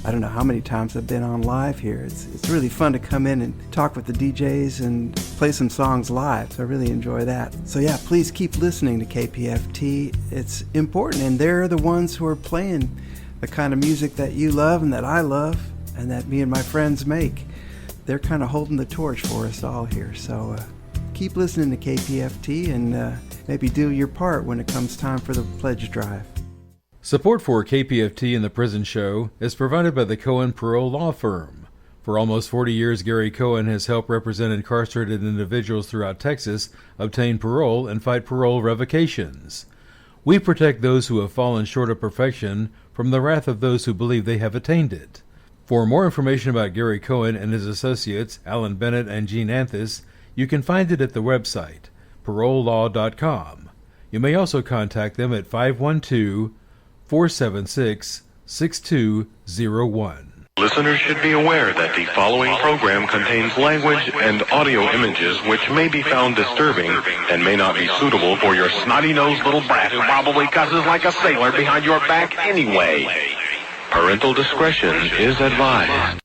I don't know how many times I've been on live here. It's really fun to come in and talk with the DJs and play some songs live. So I really enjoy that. So yeah, please keep listening to KPFT. It's important, and they're the ones who are playing the kind of music that you love and that I love and that me and my friends make. They're kind of holding the torch for us all here. So keep listening to KPFT and maybe do your part when it comes time for the pledge drive. Support for KPFT and the Prison Show is provided by the Cohen Parole Law Firm. For almost 40 years, Gary Cohen has helped represent incarcerated individuals throughout Texas obtain parole and fight parole revocations. We protect those who have fallen short of perfection from the wrath of those who believe they have attained it. For more information about Gary Cohen and his associates, Alan Bennett and Gene Anthis, you can find it at the website, parolelaw.com. You may also contact them at 512-476-6201. Listeners should be aware that the following program contains language and audio images which may be found disturbing and may not be suitable for your snotty-nosed little brat who probably cusses like a sailor behind your back anyway. Parental discretion is advised.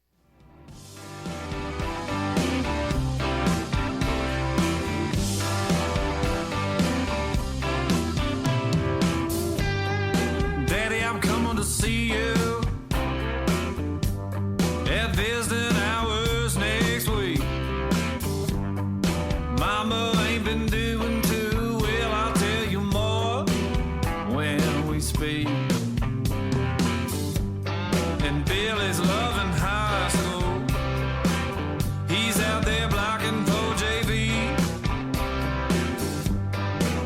Daddy, I'm coming to see you at visiting hours next week. Mama ain't been doing too well, I'll tell you more when we speak. And Billy's loving high school. He's out there blocking for JV.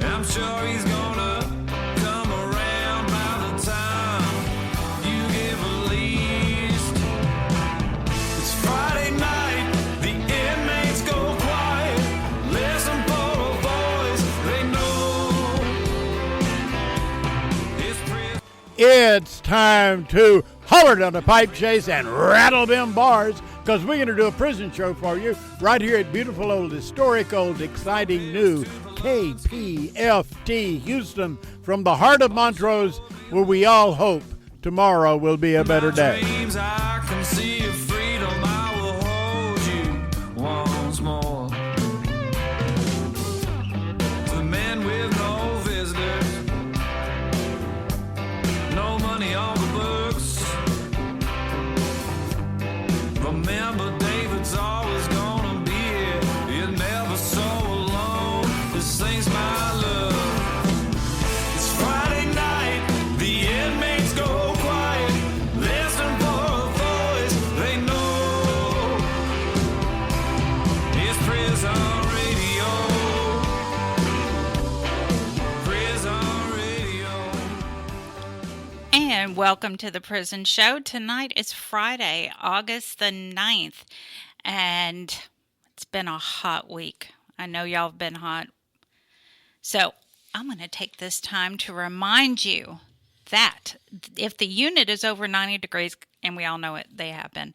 I'm sure he's gonna come around by the time you give a list. It's Friday night, the inmates go quiet. Listen for a voice they know. It's time to holler down the pipe chase and rattle them bars, because we're going to do a prison show for you right here at beautiful old, historic old, exciting new KPFT Houston, from the heart of Montrose, where we all hope tomorrow will be a better day. Dreams, I can see your freedom. I will hold you once more. To the men with no visitors, no money on the books. Remember, David's always gonna be here. You're never so alone. This ain't my love. It's Friday night. The inmates go quiet. Listen for a voice they know. It's prison radio. Prison radio. And welcome to the Prison Show. Tonight is Friday, August the 9th, and it's been a hot week. I know y'all have been hot. So I'm going to take this time to remind you that if the unit is over 90 degrees, and we all know it, they have been,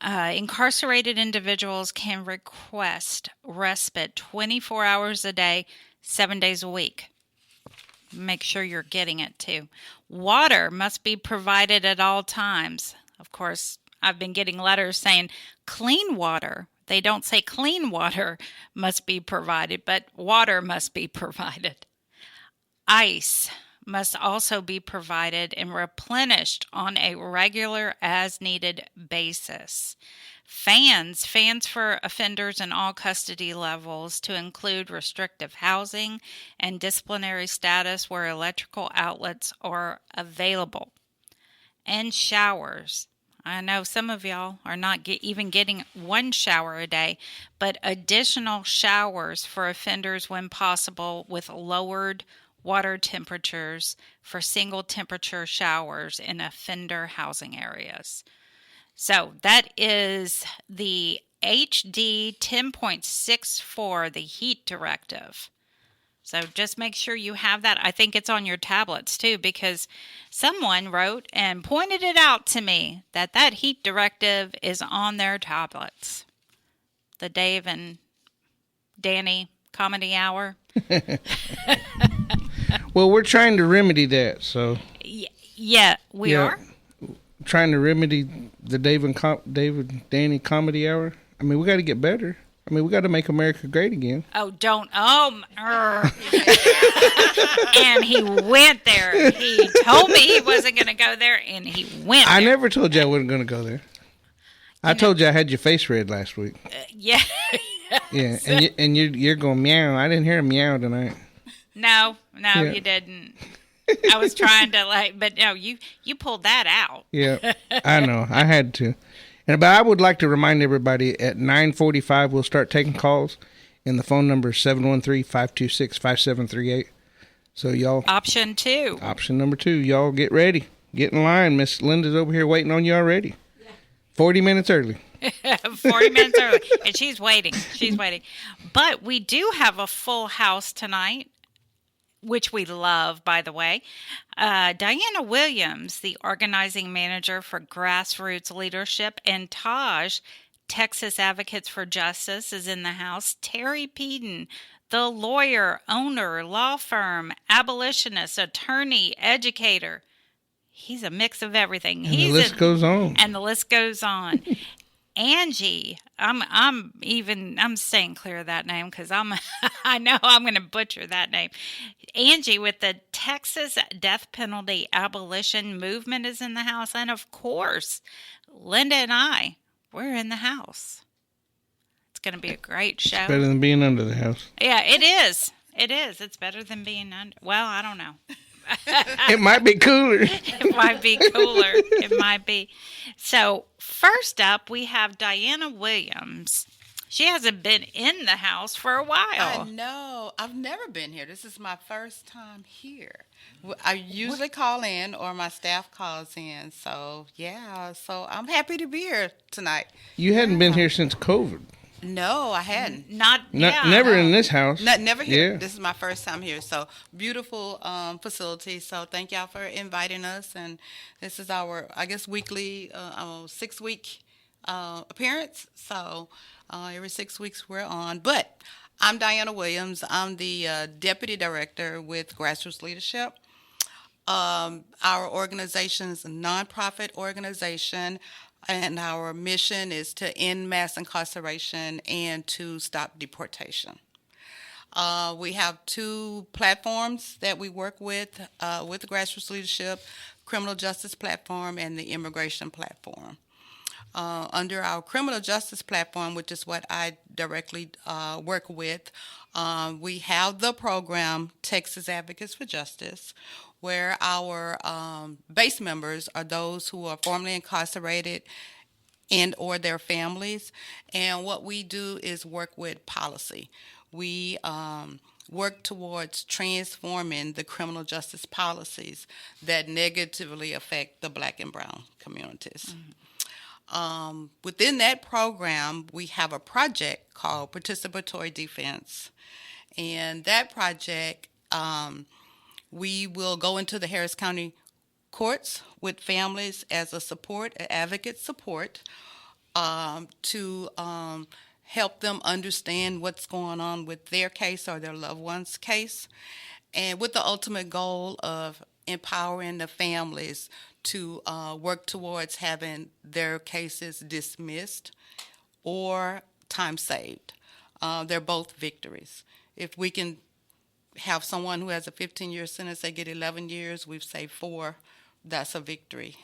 incarcerated individuals can request respite 24 hours a day, 7 days a week. Make sure you're getting it too. Water must be provided at all times. Of course, I've been getting letters saying clean water. They don't say clean water must be provided, but water must be provided. Ice must also be provided and replenished on a regular as-needed basis. Fans for offenders in all custody levels, to include restrictive housing and disciplinary status where electrical outlets are available. And showers. I know some of y'all are not even getting one shower a day, but additional showers for offenders when possible, with lowered water temperatures for single temperature showers in offender housing areas. So that is the HD 10.64, the heat directive. So just make sure you have that. I think it's on your tablets too, because someone wrote and pointed it out to me that heat directive is on their tablets. The Dave and Dani Comedy Hour. Well, we're trying to remedy that, so. Yeah, we are. Trying to remedy the David Dani Comedy Hour. I mean, we got to get better. I mean, we got to make America great again. Oh, don't. And he went there. He told me he wasn't going to go there, and he went there. I never told you I wasn't going to go there. I told you I had your face red last week. Yeah. Yeah, and you're going meow. I didn't hear a meow tonight. No, you didn't. I was trying to but no, you pulled that out. Yeah, I know. I had to. But I would like to remind everybody at 9:45 we'll start taking calls, and the phone number is 713-526-5738. So y'all. Option number 2. Y'all get ready. Get in line. Miss Linda's over here waiting on you already. 40 minutes early. 40 minutes early. And she's waiting. But we do have a full house tonight, which we love, by the way. Dianna Williams, the organizing manager for Grassroots Leadership, and Taj, Texas Advocates for Justice, is in the house. Terry Peden, the lawyer, owner, law firm, abolitionist, attorney, educator. He's a mix of everything. And the list goes on. And the list goes on. Angie, I'm staying clear of that name because I know I'm going to butcher that name. Angie with the Texas death penalty abolition movement is in the house, and of course, Linda and we're in the house. It's going to be a great show. It's better than being under the house. Yeah, it is. It's better than being under. Well, I don't know. It might be cooler. It might be cooler. It might be. So first up, we have Dianna Williams. She hasn't been in the house for a while. I know. I've never been here. This is my first time here. I usually call in or my staff calls in. So, yeah. So I'm happy to be here tonight. You hadn't been here since COVID. No, I hadn't. Never in this house. Never here. Yeah. This is my first time here. So beautiful facility. So thank y'all for inviting us. And this is our, I guess, weekly 6-week appearance. So every 6 weeks we're on. But I'm Dianna Williams. I'm the deputy director with Grassroots Leadership. Our organization is a nonprofit organization. And our mission is to end mass incarceration and to stop deportation. We have 2 platforms that we work with the Grassroots Leadership, Criminal Justice Platform and the Immigration Platform. Under our Criminal Justice Platform, which is what I directly work with, we have the program Texas Advocates for Justice, where our base members are those who are formerly incarcerated and or their families. And what we do is work with policy. We work towards transforming the criminal justice policies that negatively affect the Black and brown communities. Mm-hmm. Within that program, we have a project called Participatory Defense. And that project, we will go into the Harris County courts with families as a advocate support, to help them understand what's going on with their case or their loved one's case, and with the ultimate goal of empowering the families to work towards having their cases dismissed or time saved. They're both victories. If we can have someone who has a 15-year sentence, they get 11 years, we've saved 4. That's a victory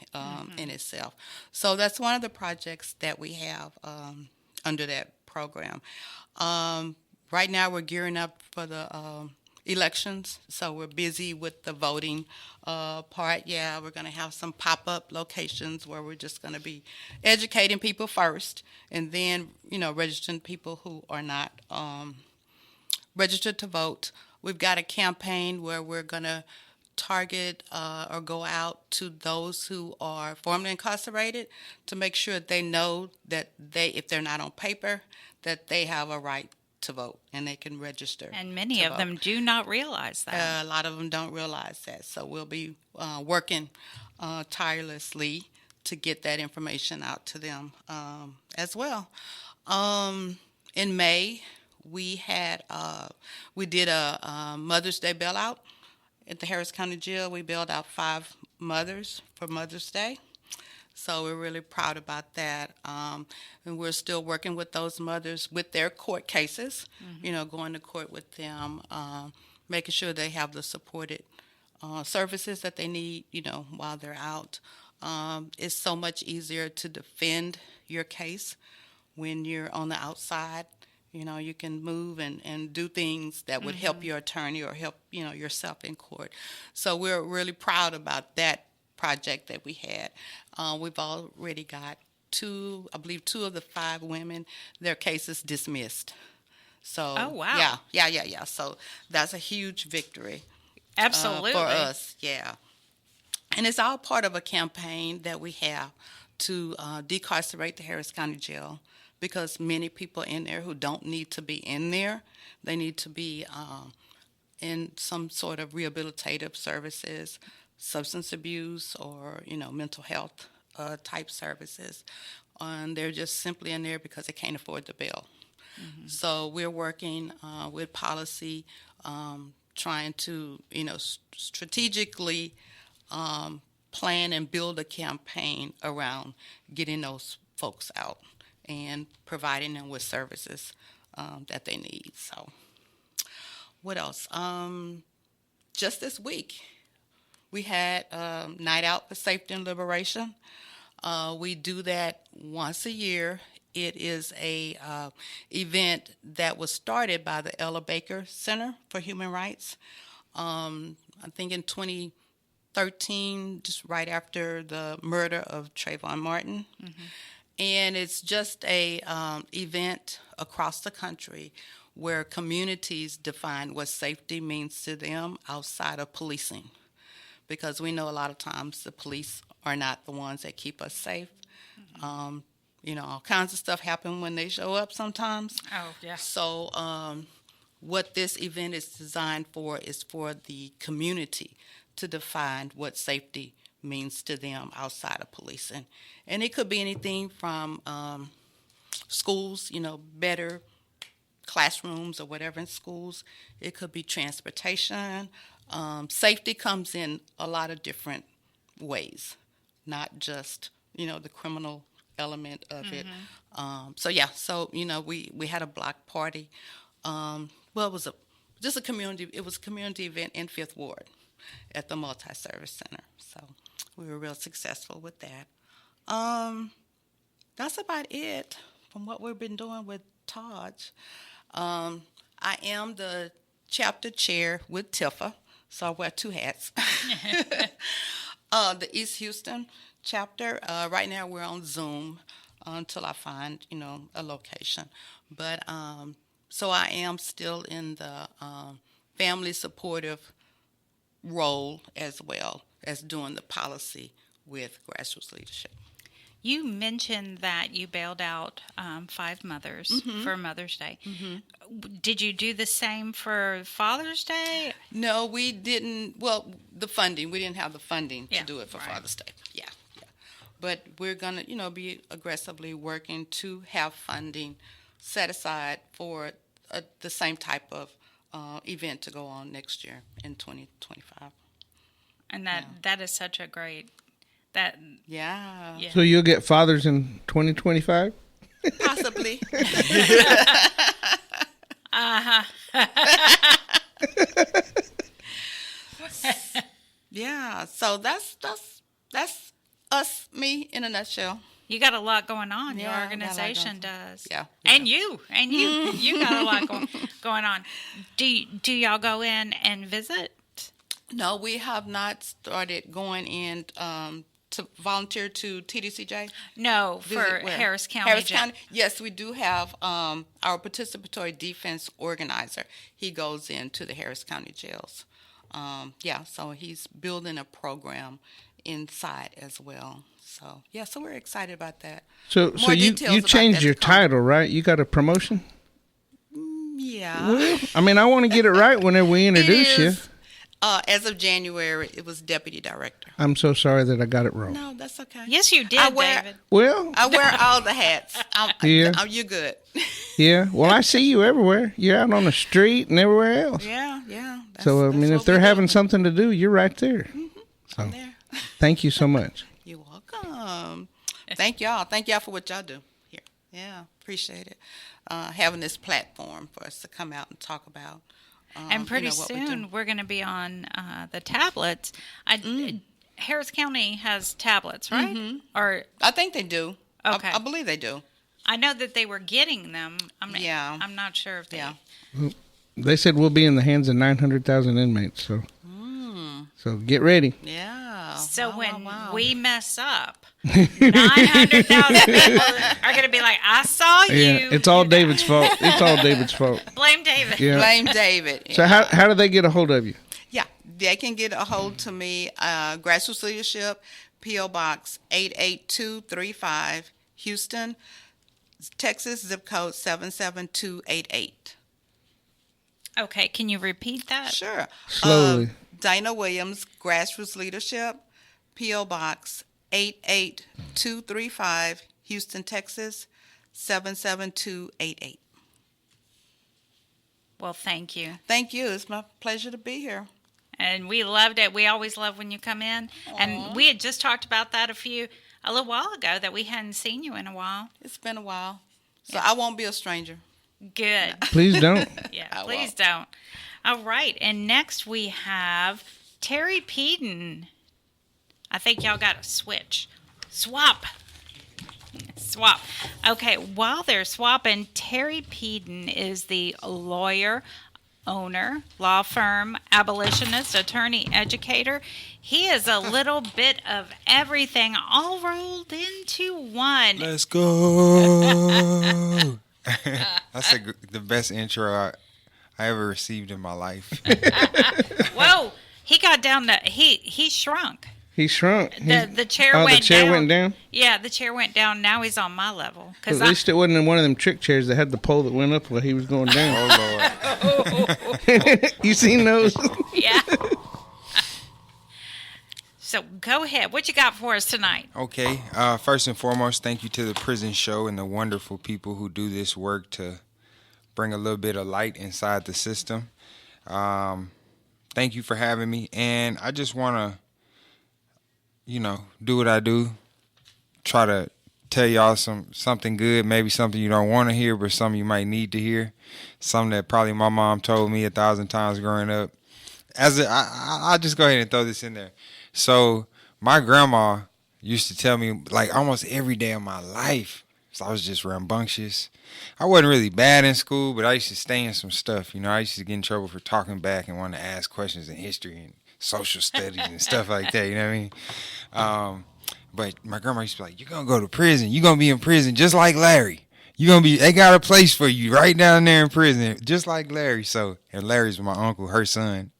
in itself. So that's one of the projects that we have under that program. Right now we're gearing up for the elections, so we're busy with the voting part. Yeah, we're going to have some pop-up locations where we're just going to be educating people first, and then, registering people who are not registered to vote. We've got a campaign where we're going to target or go out to those who are formerly incarcerated to make sure they know that if they're not on paper, that they have a right to vote and they can register. And many of them do not realize that. A lot of them don't realize that. So we'll be working tirelessly to get that information out to them as well. In May, we did a Mother's Day bailout at the Harris County Jail. We bailed out 5 mothers for Mother's Day. So we're really proud about that. And we're still working with those mothers with their court cases, going to court with them, making sure they have the supported services that they need, while they're out. It's so much easier to defend your case when you're on the outside. You can move and do things that would help your attorney or help, yourself in court. So we're really proud about that project that we had. We've already got two of the 5 women, their cases dismissed. So, oh, wow. Yeah. So that's a huge victory. Absolutely. For us, yeah. And it's all part of a campaign that we have to decarcerate the Harris County Jail, because many people in there who don't need to be in there, they need to be in some sort of rehabilitative services, substance abuse, or, mental health type services. And they're just simply in there because they can't afford the bill. So we're working with policy, trying to, strategically plan and build a campaign around getting those folks out and providing them with services that they need. So what else? Just this week, we had Night Out for Safety and Liberation. We do that once a year. It is a event that was started by the Ella Baker Center for Human Rights. I think in 2013, just right after the murder of Trayvon Martin. And it's just a event across the country where communities define what safety means to them outside of policing. Because we know a lot of times the police are not the ones that keep us safe. All kinds of stuff happen when they show up sometimes. Oh, yeah. So what this event is designed for is for the community to define what safety means to them outside of policing. And it could be anything from schools, better classrooms or whatever in schools. It could be transportation. Safety comes in a lot of different ways, not just, the criminal element of it. So we had a block party. It was a community event in 5th Ward at the Multi-Service Center. So we were real successful with that. That's about it from what we've been doing with Taj. I am the chapter chair with Tifa, so I wear 2 hats. The East Houston chapter. Right now we're on Zoom until I find, a location. But so I am still in the family supportive role as well as doing the policy with grassroots leadership. You mentioned that you bailed out 5 mothers for Mother's Day. Did you do the same for Father's Day? No, we didn't. Well, the funding. We didn't have the funding to do it for Father's Day. Yeah. But we're going to, be aggressively working to have funding set aside for the same type of event to go on next year in 2025. And that is such a great... Yeah. So you'll get fathers in 2025? Possibly. Yeah. So that's us, me in a nutshell. You got a lot going on. Yeah, your organization does. Yeah. And you got a lot going on. Do y'all go in and visit? No, we have not started going in to volunteer to TDCJ. No, for Harris County. Harris County. Yes, we do have our participatory defense organizer. He goes into the Harris County jails. So he's building a program inside as well. So so we're excited about that. So you changed your title, right? You got a promotion? Yeah. Well, I want to get it right whenever we introduce you. As of January, it was deputy director. I'm so sorry that I got it wrong. No, that's okay. Yes, you did, David. Well, I wear all the hats. You're good. Yeah. Well, I see you everywhere. You're out on the street and everywhere else. Yeah. So, if they're having something to do, you're right there. I'm there. Thank you so much. You're welcome. Thank y'all. Thank y'all for what y'all do here. Yeah, appreciate it. Having this platform for us to come out and talk about. And pretty what soon we're going to be on the tablets. Harris County has tablets, right? Mm-hmm. Or I think they do. Okay. I believe they do. I know that they were getting them. I'm not sure if they. Yeah. They said we'll be in the hands of 900,000 inmates, so so get ready. Yeah. So when wow. we mess up, 900,000 people are going to be like, "I saw you." Yeah, it's all David's fault. It's all David's fault. Blame David. Yeah. Blame David. So how do they get a hold of you? Yeah, they can get a hold to me, Grassroots Leadership, P.O. Box 88235, Houston, Texas, zip code 77288. Okay, can you repeat that? Sure. Slowly. Dinah Williams, Grassroots Leadership, P.O. Box 88235, Houston, Texas, 77288. Well, thank you. Thank you. It's my pleasure to be here. And we loved it. We always love when you come in. Aww. And we had just talked about that a little while ago, that we hadn't seen you in a while. It's been a while. So I won't be a stranger. Good. Please don't. Yeah, please don't. All right. And next we have Terry Peden. I think y'all got to swap. Okay, while they're swapping, Terry Peden is the lawyer, owner, law firm, abolitionist, attorney, educator. He is a little bit of everything all rolled into one. Let's go. That's the best intro I ever received in my life. Whoa, he got down to, he shrunk. He shrunk. The chair went down. went The chair went down? Yeah, the chair went down. Now he's on my level. At least it wasn't in one of them trick chairs that had the pole that went up while he was going down. Oh, Lord. You seen those? Yeah. So go ahead. What you got for us tonight? Okay. First and foremost, thank you to the Prison Show and the wonderful people who do this work to bring a little bit of light inside the system. Thank you for having me. And I just want to, do what I do. Try to tell y'all something good, maybe something you don't want to hear, but something you might need to hear. Something that probably my mom told me 1,000 times growing up. I'll just go ahead and throw this in there. So my grandma used to tell me like almost every day of my life. So I was just rambunctious. I wasn't really bad in school, but I used to stay in some stuff. I used to get in trouble for talking back and wanting to ask questions in history and social studies and stuff like that. You know what I mean? But my grandma used to be like, "You're gonna go to prison. You're gonna be in prison just like Larry. They got a place for you right down there in prison, just like Larry." And Larry's my uncle, her son.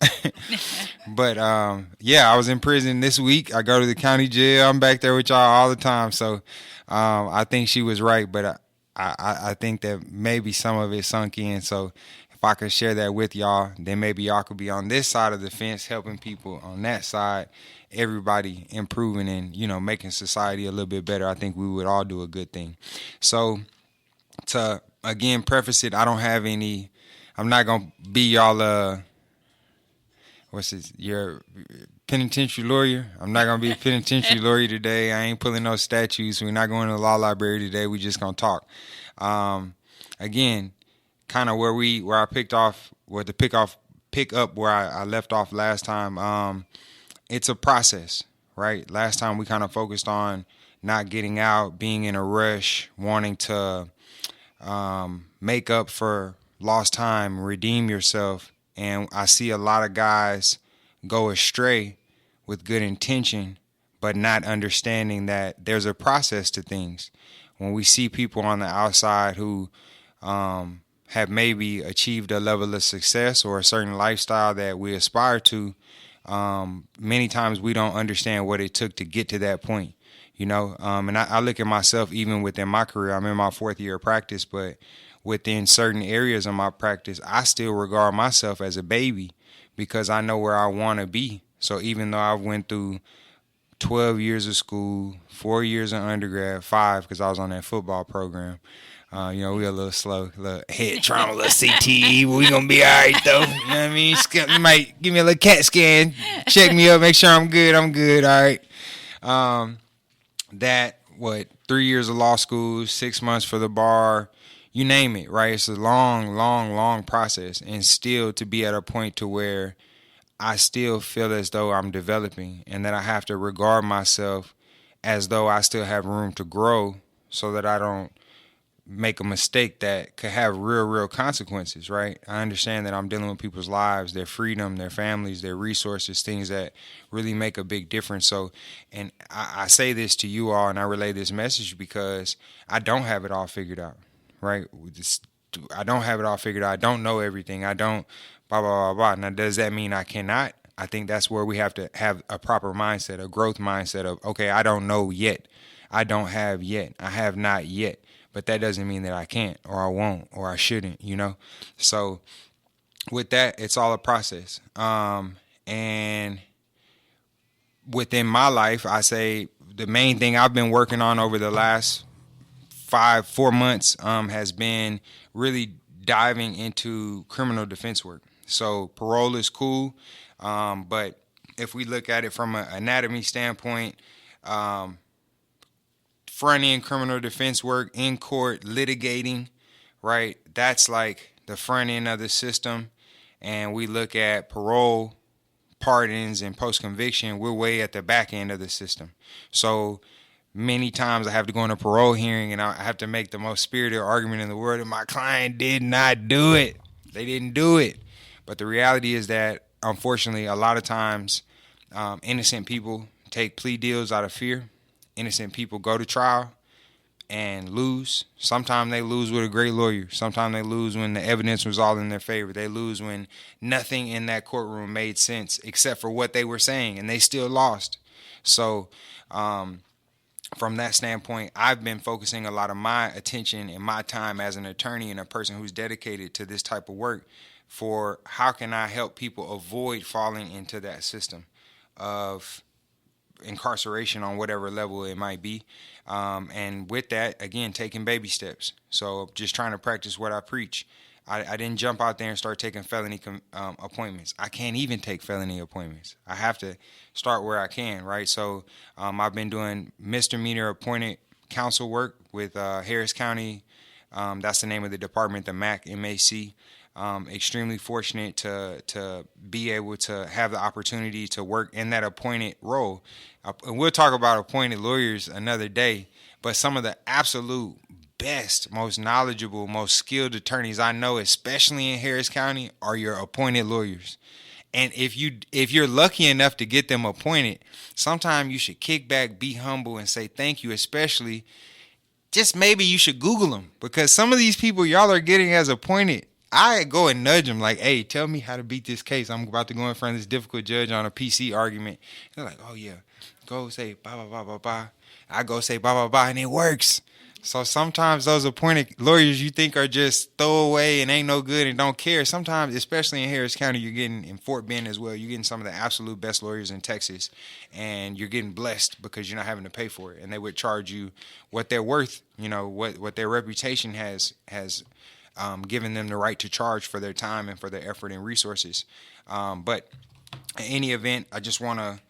But I was in prison this week. I go to the county jail. I'm back there with y'all all the time. So I think she was right, but I think that maybe some of it sunk in. So if I could share that with y'all, then maybe y'all could be on this side of the fence helping people on that side. Everybody improving and, making society a little bit better. I think we would all do a good thing. So to, again, preface it, I'm not going to be y'all, your penitentiary lawyer. I'm not going to be a penitentiary lawyer today. I ain't pulling no statutes. We're not going to the law library today. We just going to talk. Again, kind of where I pick up where I left off last time. It's a process, right? Last time we kind of focused on not getting out, being in a rush, wanting to make up for lost time, redeem yourself. And I see a lot of guys go astray with good intention, but not understanding that there's a process to things. When we see people on the outside who have maybe achieved a level of success or a certain lifestyle that we aspire to, many times we don't understand what it took to get to that point, and I look at myself even within my career. I'm in my 4th year of practice, but within certain areas of my practice, I still regard myself as a baby because I know where I want to be. So even though I went through 12 years of school, 4 years of undergrad, 5 because I was on that football program. We a little slow, a little head trauma, a little CTE, but we gonna be all right though. You know what I mean? You might give me a little CAT scan, check me up, make sure I'm good, all right. that, 3 years of law school, 6 months for the bar, you name it, right? It's a long, long, long process. And still to be at a point to where I still feel as though I'm developing and that I have to regard myself as though I still have room to grow so that I don't make a mistake that could have real consequences, right? I understand that I'm dealing with people's lives, their freedom, their families, their resources, things that really make a big difference. So, and I say this to you all and I relay this message because I don't have it all figured out, right? I don't have it all figured out. I don't know everything. I don't blah, blah, blah, blah. Now, does that mean I cannot? I think that's where we have to have a proper mindset, a growth mindset of, okay, I don't know yet. I don't have yet. I have not yet. But that doesn't mean that I can't or I won't or I shouldn't, you know? So with that, it's all a process. And within my life, I say the main thing I've been working on over the last 4 months has been really diving into criminal defense work. So parole is cool, but if we look at it from an anatomy standpoint, front-end criminal defense work, in court, litigating, right? That's like the front end of the system. And we look at parole, pardons, and post-conviction, we're way at the back end of the system. So many times I have to go in a parole hearing and I have to make the most spirited argument in the world, and my client did not do it. They didn't do it. But the reality is that, unfortunately, a lot of times innocent people take plea deals out of fear. Innocent people go to trial and lose. Sometimes they lose with a great lawyer. Sometimes they lose when the evidence was all in their favor. They lose when nothing in that courtroom made sense except for what they were saying, and they still lost. So from that standpoint, I've been focusing a lot of my attention and my time as an attorney and a person who's dedicated to this type of work for how can I help people avoid falling into that system of incarceration on whatever level it might be. And with that, again, taking baby steps. So just trying to practice what I preach. I didn't jump out there and start taking felony appointments. I can't even take felony appointments. I have to start where I can, right? So I've been doing misdemeanor appointed counsel work with Harris County. That's the name of the department, the MAC. Extremely fortunate to be able to have the opportunity to work in that appointed role. And we'll talk about appointed lawyers another day, but some of the absolute best, most knowledgeable, most skilled attorneys I know, especially in Harris County, are your appointed lawyers. And if you're lucky enough to get them appointed, sometimes you should kick back, be humble, and say thank you. Especially, just maybe you should Google them, because some of these people y'all are getting as appointed, I go and nudge them like, hey, tell me how to beat this case. I'm about to go in front of this difficult judge on a PC argument. They're like, oh, yeah, go say blah, blah, blah, blah, blah. I go say blah, blah, blah, and it works. So sometimes those appointed lawyers you think are just throwaway and ain't no good and don't care. Sometimes, especially in Harris County, you're getting in Fort Bend as well. You're getting some of the absolute best lawyers in Texas, and you're getting blessed because you're not having to pay for it. And they would charge you what they're worth, you know, what their reputation has given them the right to charge for their time and for their effort and resources. But in any event, I just want to,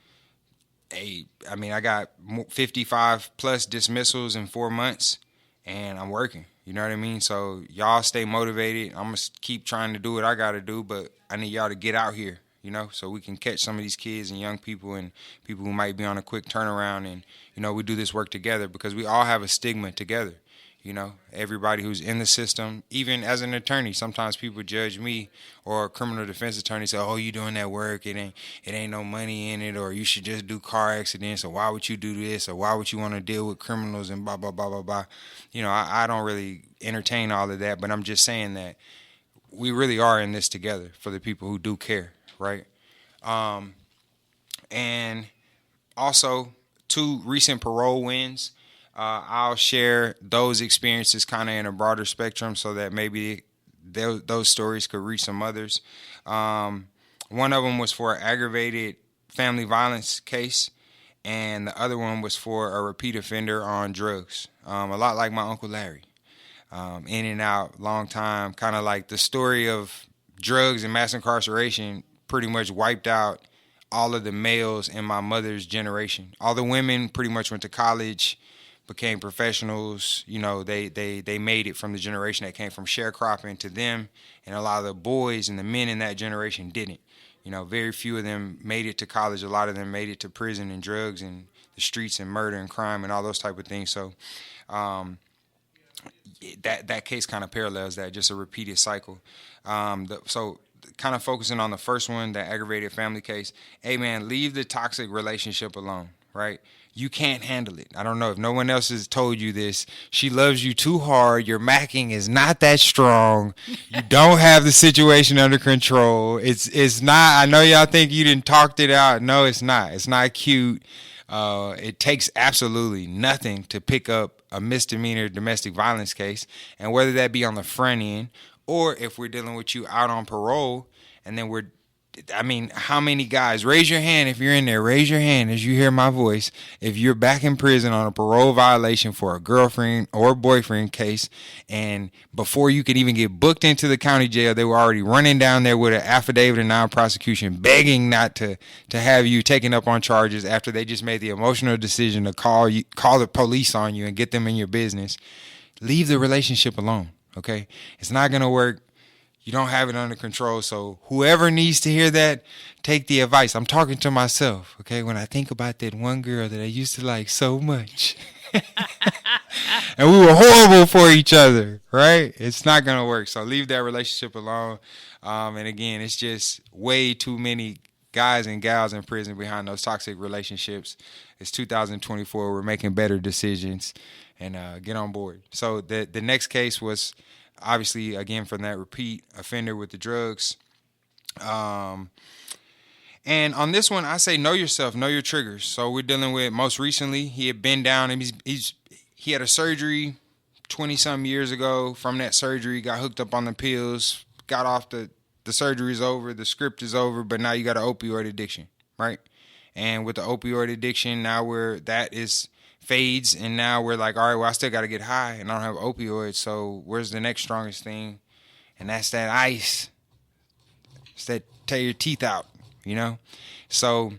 I got 55 plus dismissals in 4 months, and I'm working. You know what I mean? So y'all stay motivated. I'm going to keep trying to do what I got to do, but I need y'all to get out here, you know, so we can catch some of these kids and young people and people who might be on a quick turnaround. And, you know, we do this work together because we all have a stigma together. You know, everybody who's in the system, even as an attorney, sometimes people judge me or a criminal defense attorney say, oh, you doing that work, it ain't no money in it, or you should just do car accidents, or why would you do this, or why would you want to deal with criminals and blah, blah, blah, blah, blah. You know, I don't really entertain all of that, but I'm just saying that we really are in this together for the people who do care, right? And also 2 recent parole wins. I'll share those experiences kind of in a broader spectrum so that maybe those stories could reach some others. One of them was for an aggravated family violence case, and the other one was for a repeat offender on drugs. A lot like my Uncle Larry. In and out, long time, kind of like the story of drugs and mass incarceration pretty much wiped out all of the males in my mother's generation. All the women pretty much went to college, became professionals. You know, they made it from the generation that came from sharecropping to them. And a lot of the boys and the men in that generation didn't. You know, very few of them made it to college. A lot of them made it to prison and drugs and the streets and murder and crime and all those type of things. So that case kind of parallels that, just a repeated cycle. So kind of focusing on the first one, the aggravated family case. Hey, man, leave the toxic relationship alone, right? You can't handle it. I don't know if no one else has told you this. She loves you too hard. Your macking is not that strong. You don't have the situation under control. It's not. I know y'all think you didn't talked it out. No, it's not. It's not cute. It takes absolutely nothing to pick up a misdemeanor domestic violence case, and whether that be on the front end or if we're dealing with you out on parole, and then how many guys, raise your hand if you're in there, raise your hand as you hear my voice, if you're back in prison on a parole violation for a girlfriend or boyfriend case, and before you could even get booked into the county jail, they were already running down there with an affidavit of non-prosecution, begging not to have you taken up on charges after they just made the emotional decision to call the police on you and get them in your business. Leave the relationship alone, okay? It's not going to work. You don't have it under control. So whoever needs to hear that, take the advice. I'm talking to myself, okay? When I think about that one girl that I used to like so much, and we were horrible for each other, right? It's not going to work. So leave that relationship alone. And again, it's just way too many guys and gals in prison behind those toxic relationships. It's 2024. We're making better decisions, and get on board. So the next case was, obviously, again, from that repeat offender with the drugs. And on this one, I say know yourself, know your triggers. So we're dealing with, most recently, he had been down, and he had a surgery 20-some years ago. From that surgery, got hooked up on the pills, got off the surgery's over, the script is over, but now you got an opioid addiction, right? And with the opioid addiction, now that is fades, and now we're like, all right, well, I still got to get high, and I don't have opioids, so where's the next strongest thing? And that's that ice. It's that tear your teeth out, you know? So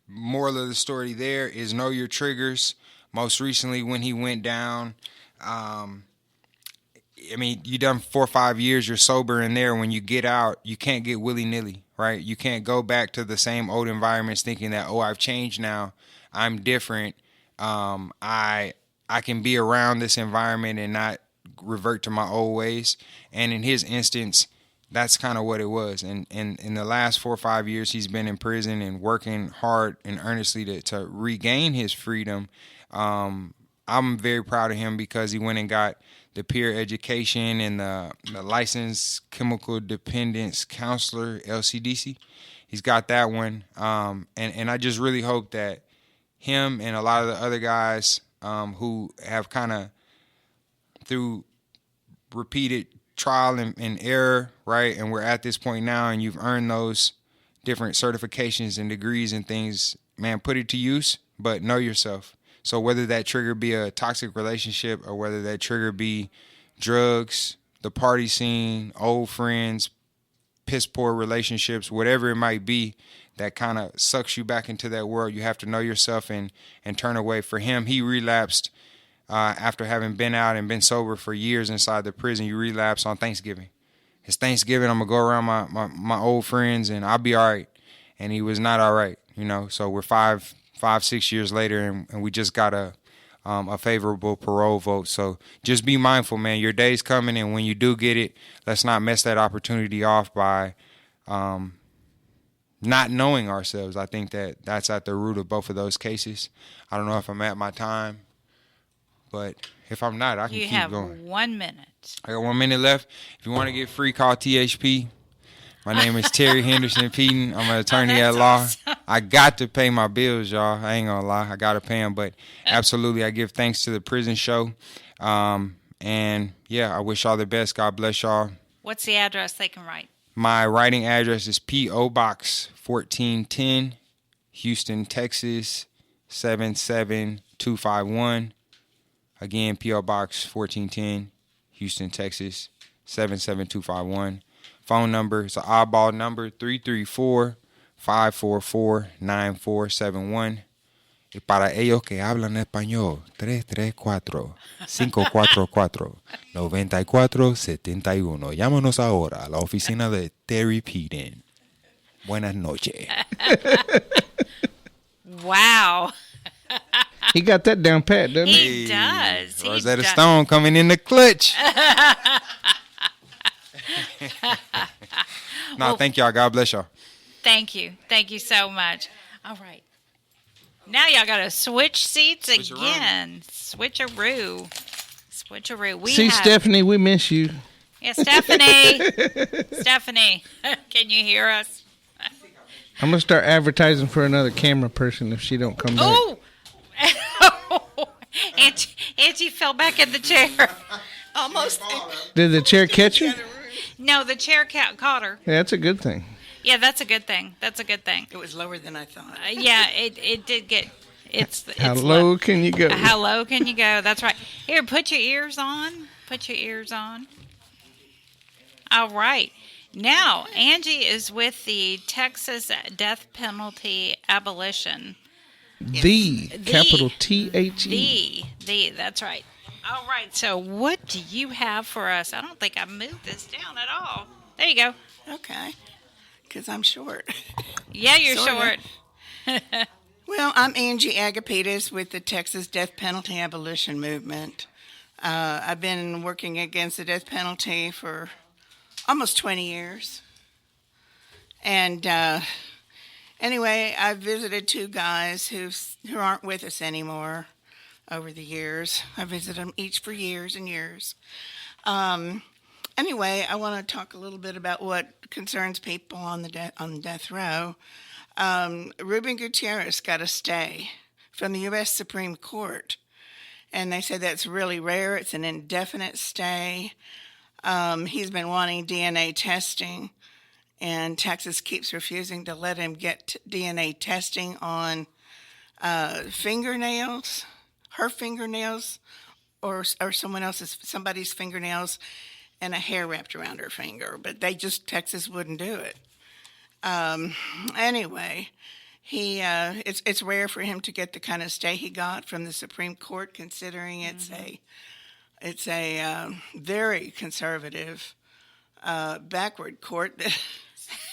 moral of the story there is know your triggers. Most recently, when he went down, you done 4 or 5 years, you're sober in there. When you get out, you can't get willy-nilly, right? You can't go back to the same old environments thinking that, oh, I've changed now, I'm different. I can be around this environment and not revert to my old ways. And in his instance, that's kind of what it was. And in the last 4 or 5 years, he's been in prison and working hard and earnestly to regain his freedom. I'm very proud of him because he went and got the peer education and the licensed chemical dependence counselor, LCDC. He's got that one. And I just really hope that him and a lot of the other guys who have kind of, through repeated trial and error, right, and we're at this point now, and you've earned those different certifications and degrees and things, man, put it to use, but know yourself. So whether that trigger be a toxic relationship or whether that trigger be drugs, the party scene, old friends, piss poor relationships, whatever it might be, that kind of sucks you back into that world, you have to know yourself and turn away. For him, he relapsed after having been out and been sober for years inside the prison. You relapse on Thanksgiving. It's Thanksgiving, I'm going to go around my old friends and I'll be all right. And he was not all right, you know. So we're 5-6 years later, and we just got a favorable parole vote. So just be mindful, man. Your day's coming, and when you do get it, let's not mess that opportunity off by not knowing ourselves. I think that's at the root of both of those cases. I don't know if I'm at my time, but if I'm not, I can keep going. You have 1 minute. I got 1 minute left. If you want to get free, call THP. My name is Terry Henderson Peden. I'm an attorney at law. Awesome. I got to pay my bills, y'all. I ain't gonna lie. I got to pay them. But absolutely, I give thanks to the prison show. And, yeah, I wish y'all the best. God bless y'all. What's the address they can write? My writing address is P.O. Box 1410, Houston, Texas, 77251. Again, P.O. Box 1410, Houston, Texas, 77251. Phone number is an oddball number, 334 544-9471. Y para ellos que hablan español, 334-544-9471. Llámanos ahora a la oficina de Terry Peden. Buenas noches. Wow. He got that down pat, doesn't he? He does. He Rosetta does. Stone coming in the clutch. Well, thank y'all. God bless y'all. Thank you. Thank you so much. All right. Now y'all got to switch seats again. Switcheroo. Switcheroo. See, Stephanie, we miss you. Yeah, Stephanie. Stephanie, can you hear us? I'm going to start advertising for another camera person if she don't come back. Oh! Angie fell back in the chair. Almost. Did the chair catch you? No, the chair caught her. Yeah, that's a good thing. Yeah, that's a good thing. That's a good thing. It was lower than I thought. Yeah, it did get. It's How low can you go? How low can you go? That's right. Here, put your ears on. Put your ears on. All right. Now, Angie is with the Texas death penalty abolition. The capital THE. That's right. All right. So, what do you have for us? I don't think I moved this down at all. There you go. Okay. Because I'm short. Yeah, you're Sorta. short. Well, I'm Angie Agapetus with the Texas Death Penalty Abolition Movement. I've been working against the death penalty for almost 20 years. And anyway, I've visited two guys who aren't with us anymore over the years. I visited them each for years and years. Anyway, I want to talk a little bit about what concerns people on death row. Ruben Gutierrez got a stay from the U.S. Supreme Court, and they said that's really rare. It's an indefinite stay. He's been wanting DNA testing, and Texas keeps refusing to let him get DNA testing on fingernails, her fingernails, or somebody's fingernails, and a hair wrapped around her finger. But Texas wouldn't do it. Anyway, it's rare for him to get the kind of stay he got from the Supreme Court, considering it's a very conservative, backward court that,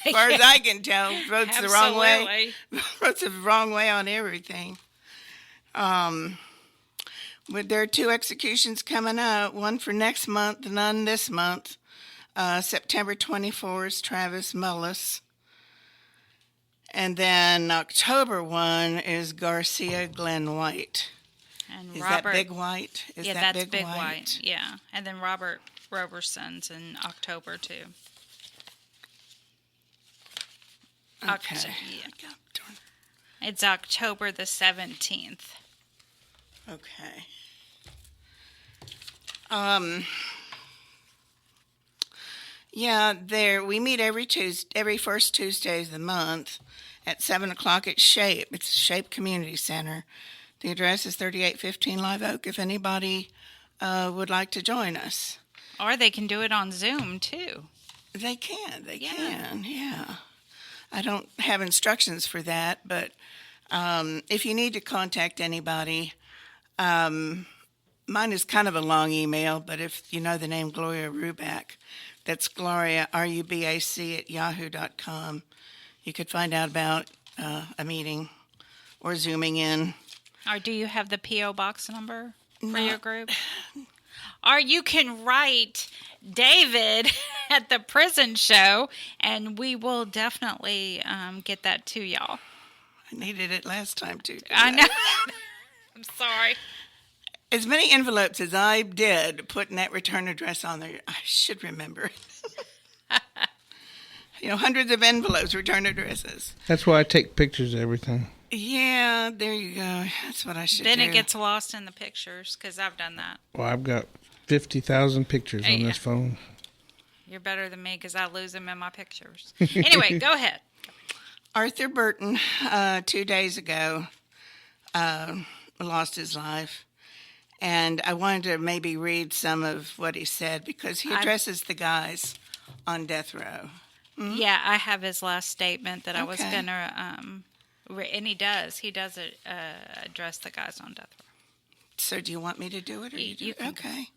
as far as I can tell, votes the wrong way. Votes the wrong way on everything. But there are two executions coming up, one for next month, none this month. September 24th is Travis Mullis. And then October 1 is Garcia Glenn White. And Is Robert, that Big White? that's Big White. Yeah. And then Robert Roberson's in October, too. Okay. Yeah. It's October the 17th. Okay. Yeah, we meet every first Tuesday of the month at 7 o'clock at SHAPE. It's SHAPE Community Center. The address is 3815 Live Oak if anybody would like to join us. Or they can do it on Zoom, too. They can, yeah. I don't have instructions for that, but if you need to contact anybody, mine is kind of a long email, but if you know the name Gloria Ruback, that's Gloria, RUBAC, at yahoo.com. You could find out about a meeting or Zooming in. Or do you have the P.O. Box number for your group? Or you can write David at the prison show, and we will definitely get that to y'all. I needed it last time, too. I know. I'm sorry. As many envelopes as I did putting that return address on there, I should remember it. Hundreds of envelopes, return addresses. That's why I take pictures of everything. Yeah, there you go. That's what I should do. Then it gets lost in the pictures, because I've done that. Well, I've got 50,000 pictures on this phone. You're better than me, because I lose them in my pictures. Anyway, go ahead. Arthur Burton, 2 days ago, lost his life. And I wanted to maybe read some of what he said, because he addresses the guys on death row. Yeah, I have his last statement that I was Okay. going to, and he does address the guys on death row. So do you want me to do it? Or you do You it? can. Okay.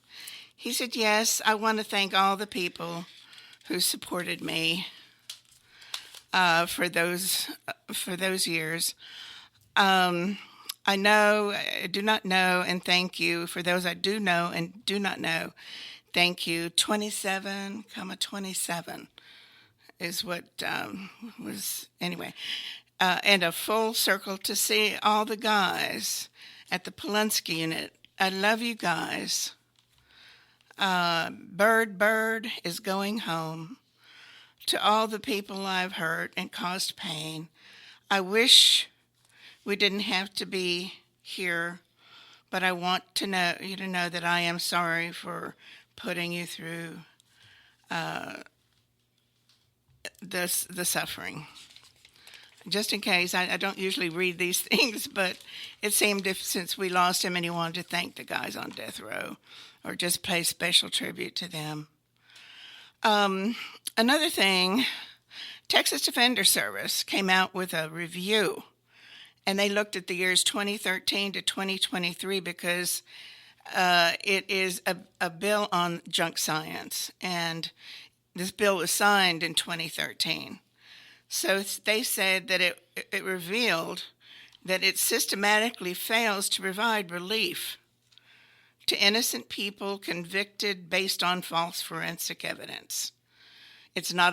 He said, yes, I want to thank all the people who supported me for those years. I do not know, and thank you. For those I do know and do not know, thank you. 27, is what was, anyway. And a full circle to see all the guys at the Huntsville Unit. I love you guys. Bird is going home. To all the people I've hurt and caused pain, I wish we didn't have to be here, but I want you to know that I am sorry for putting you through the suffering. Just in case, I don't usually read these things, but it seemed since we lost him and he wanted to thank the guys on death row or just pay special tribute to them. Another thing, Texas Defender Service came out with a review, and they looked at the years 2013 to 2023 because it is a bill on junk science, and this bill was signed in 2013. So they said that it revealed that it systematically fails to provide relief to innocent people convicted based on false forensic evidence.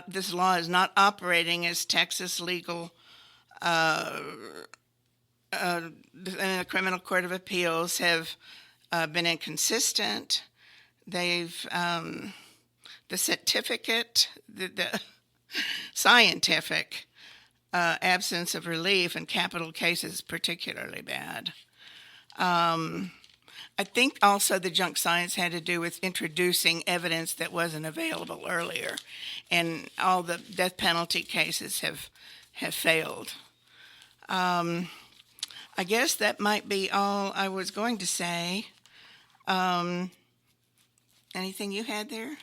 This law is not operating as Texas legal and the Criminal Court of Appeals have been inconsistent. They've the certificate, the scientific absence of relief in capital cases is particularly bad. I think also the junk science had to do with introducing evidence that wasn't available earlier, and all the death penalty cases have failed. I guess that might be all I was going to say. Anything you had there?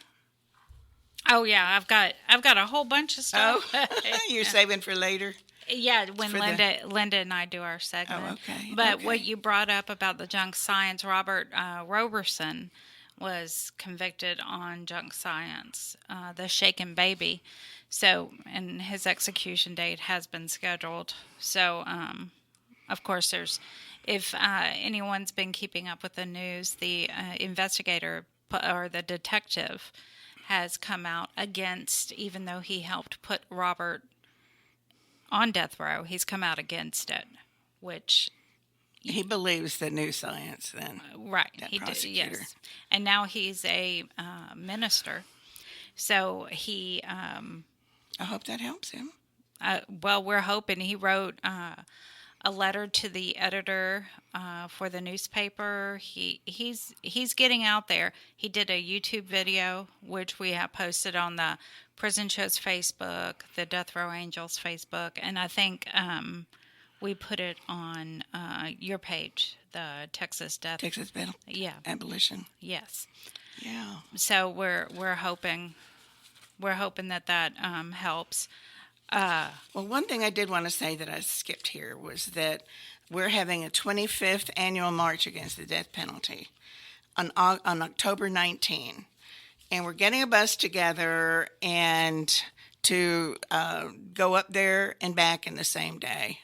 Oh yeah, I've got a whole bunch of stuff. Oh, you're saving for later. Yeah, when Linda and I do our segment. Oh, okay. But okay. what you brought up about the junk science, Robert Roberson was convicted on junk science, the shaken baby. So, and his execution date has been scheduled. So, of course, if anyone's been keeping up with the news, the investigator or the detective has come out against, even though he helped put Robert on death row, he's come out against it, which he believes the new science then. Right, he did, yes. And now he's a minister, so he... I hope that helps him. Well, we're hoping. He wrote a letter to the editor for the newspaper. He's getting out there. He did a YouTube video, which we have posted on the Prison Show's Facebook, the Death Row Angels Facebook, and I think we put it on your page, the Texas Battle. Yeah. Abolition. Yes. Yeah. So we're hoping that helps. Well, one thing I did want to say that I skipped here was that we're having a 25th annual march against the death penalty on October 19. And we're getting a bus together and to go up there and back in the same day.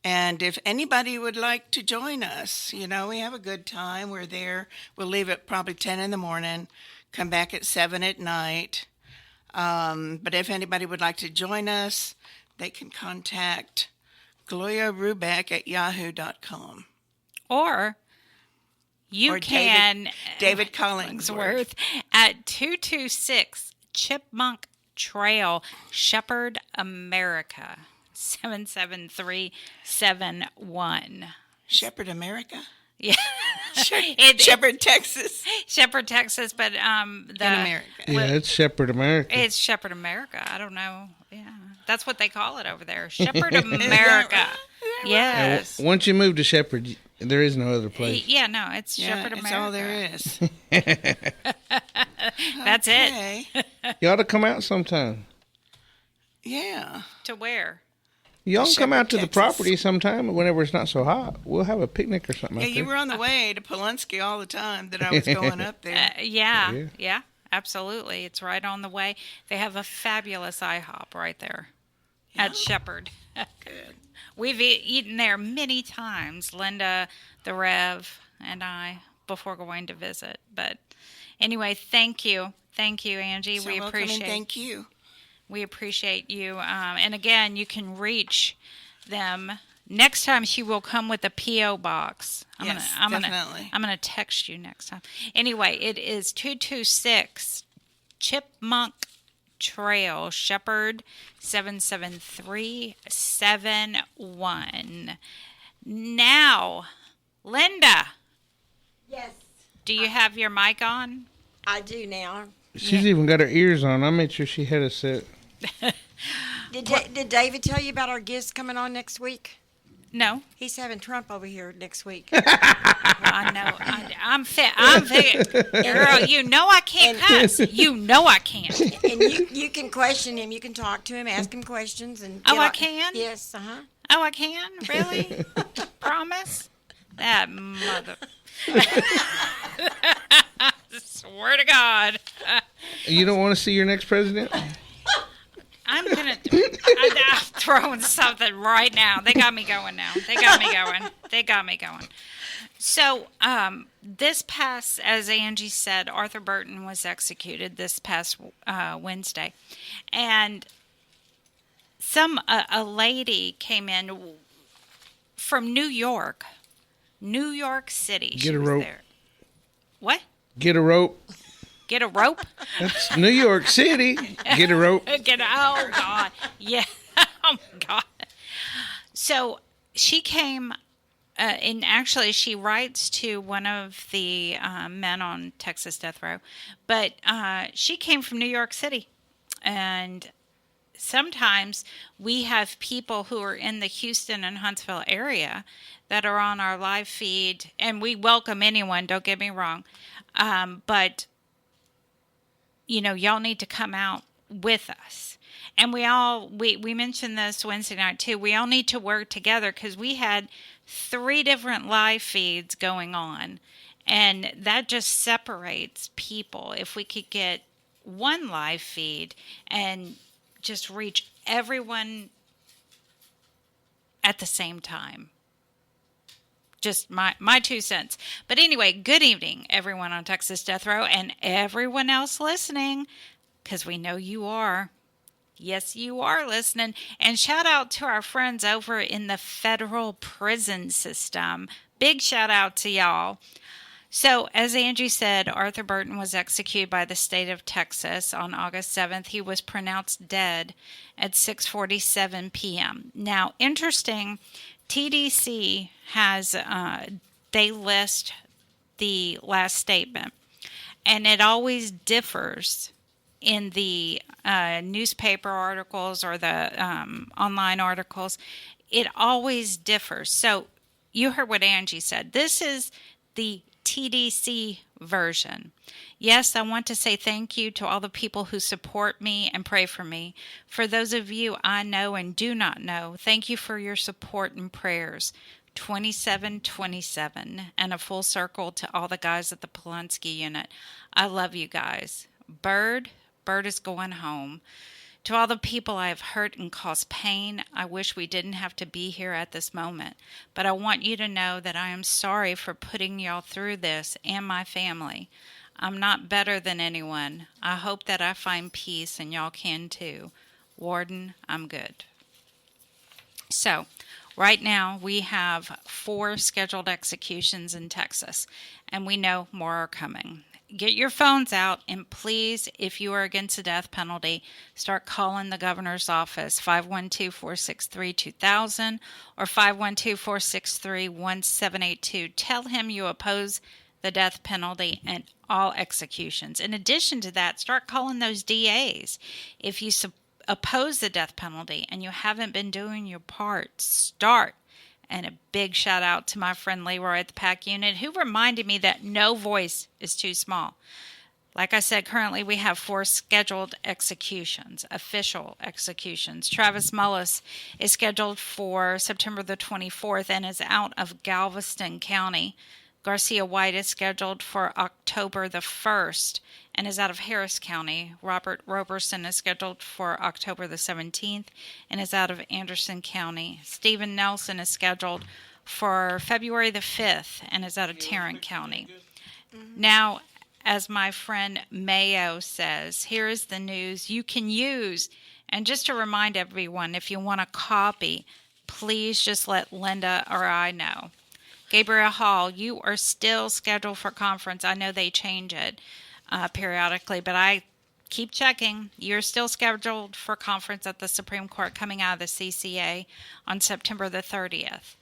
And if anybody would like to join us, we have a good time. We're there. We'll leave at probably 10 in the morning, come back at 7 at night. But if anybody would like to join us, they can contact Gloria Rubeck at yahoo.com. Or you can David Collingsworth at 226 Chipmunk Trail, Shepherd, America, 77371. Shepherd, America? Yeah. Shepherd, Texas. Shepherd, Texas, but in America. Yeah, it's Shepherd, America. It's Shepherd, America. I don't know. Yeah. That's what they call it over there. Shepherd, America. Right? Yes. Once you move to Shepherd, there is no other place. Yeah, no, it's Shepherd, America. That's all there is. That's it. You ought to come out sometime. Yeah. To where? Y'all can come out to the Texas. property sometime whenever it's not so hot. We'll have a picnic or something Yeah, out you there. were on the way to Polunsky all the time that I was going up there. Yeah, absolutely. It's right on the way. They have a fabulous IHOP right there at Shepherd. Good. We've eaten there many times, Linda, the Rev, and I, before going to visit. But anyway, thank you. Thank you, Angie. So we welcome appreciate and thank you. We appreciate you. And again, you can reach them. Next time she will come with a P.O. box. Definitely. I'm gonna text you next time. Anyway, it is 226 Chipmunk Trail, Shepherd 77371. Now, Linda, Yes, do you have your mic on? I do now. She's even got her ears on. I made sure she had a set. Did David tell you about our gifts coming on next week? No. He's having Trump over here next week. I know. I'm fit. Girl, you know I can't cuss. You know I can't. And you can question him. You can talk to him, ask him questions. And I can? Yes, uh-huh. Oh, I can? Really? Promise? That mother. Swear to God. You don't want to see your next president? I'm throwing something right now. They got me going now. They got me going. So, this past, as Angie said, Arthur Burton was executed this past Wednesday. And a lady came in from New York City. Get She a was rope. there. What? Get a rope. Get a rope? That's New York City. Get a rope. Oh, God. Yeah. Oh, my God. So she came, and actually she writes to one of the men on Texas death row, but she came from New York City. And sometimes we have people who are in the Houston and Huntsville area that are on our live feed, and we welcome anyone, don't get me wrong. But y'all need to come out with us. And we mentioned this Wednesday night too. We all need to work together because we had 3 different live feeds going on. And that just separates people. If we could get one live feed and just reach everyone at the same time. Just my 2 cents. But anyway, good evening, everyone on Texas Death Row and everyone else listening, because we know you are. Yes, you are listening. And shout out to our friends over in the federal prison system. Big shout out to y'all. So, as Angie said, Arthur Burton was executed by the state of Texas on August 7th. He was pronounced dead at 6:47 p.m. Now, interesting, TDC has, they list the last statement, and it always differs in the newspaper articles or the online articles. It always differs. So you heard what Angie said. This is the TDC version. Yes, I want to say thank you to all the people who support me and pray for me. For those of you I know and do not know, thank you for your support and prayers. 2727 and a full circle to all the guys at the Polunsky Unit. I love you guys. Bird is going home. To all the people I have hurt and caused pain, I wish we didn't have to be here at this moment. But I want you to know that I am sorry for putting y'all through this and my family. I'm not better than anyone. I hope that I find peace and y'all can too. Warden, I'm good. So, right now we have 4 scheduled executions in Texas, and we know more are coming. Get your phones out, and please, if you are against the death penalty, start calling the governor's office, 512-463-2000 or 512-463-1782. Tell him you oppose the death penalty and all executions. In addition to that, start calling those DAs. If you oppose the death penalty and you haven't been doing your part, start. And a big shout out to my friend Leroy at the PAC unit, who reminded me that no voice is too small. Like I said, currently we have 4 scheduled executions, official executions. Travis Mullis is scheduled for September the 24th and is out of Galveston County. Garcia White is scheduled for October the 1st and is out of Harris County. Robert Roberson is scheduled for October the 17th and is out of Anderson County. Stephen Nelson is scheduled for February the 5th and is out of Tarrant County. Now, as my friend Mayo says, here is the news you can use. And just to remind everyone, if you want a copy, please just let Linda or I know. Gabriel Hall, you are still scheduled for conference. I know they change it periodically, but I keep checking. You're still scheduled for conference at the Supreme Court coming out of the CCA on September the 30th.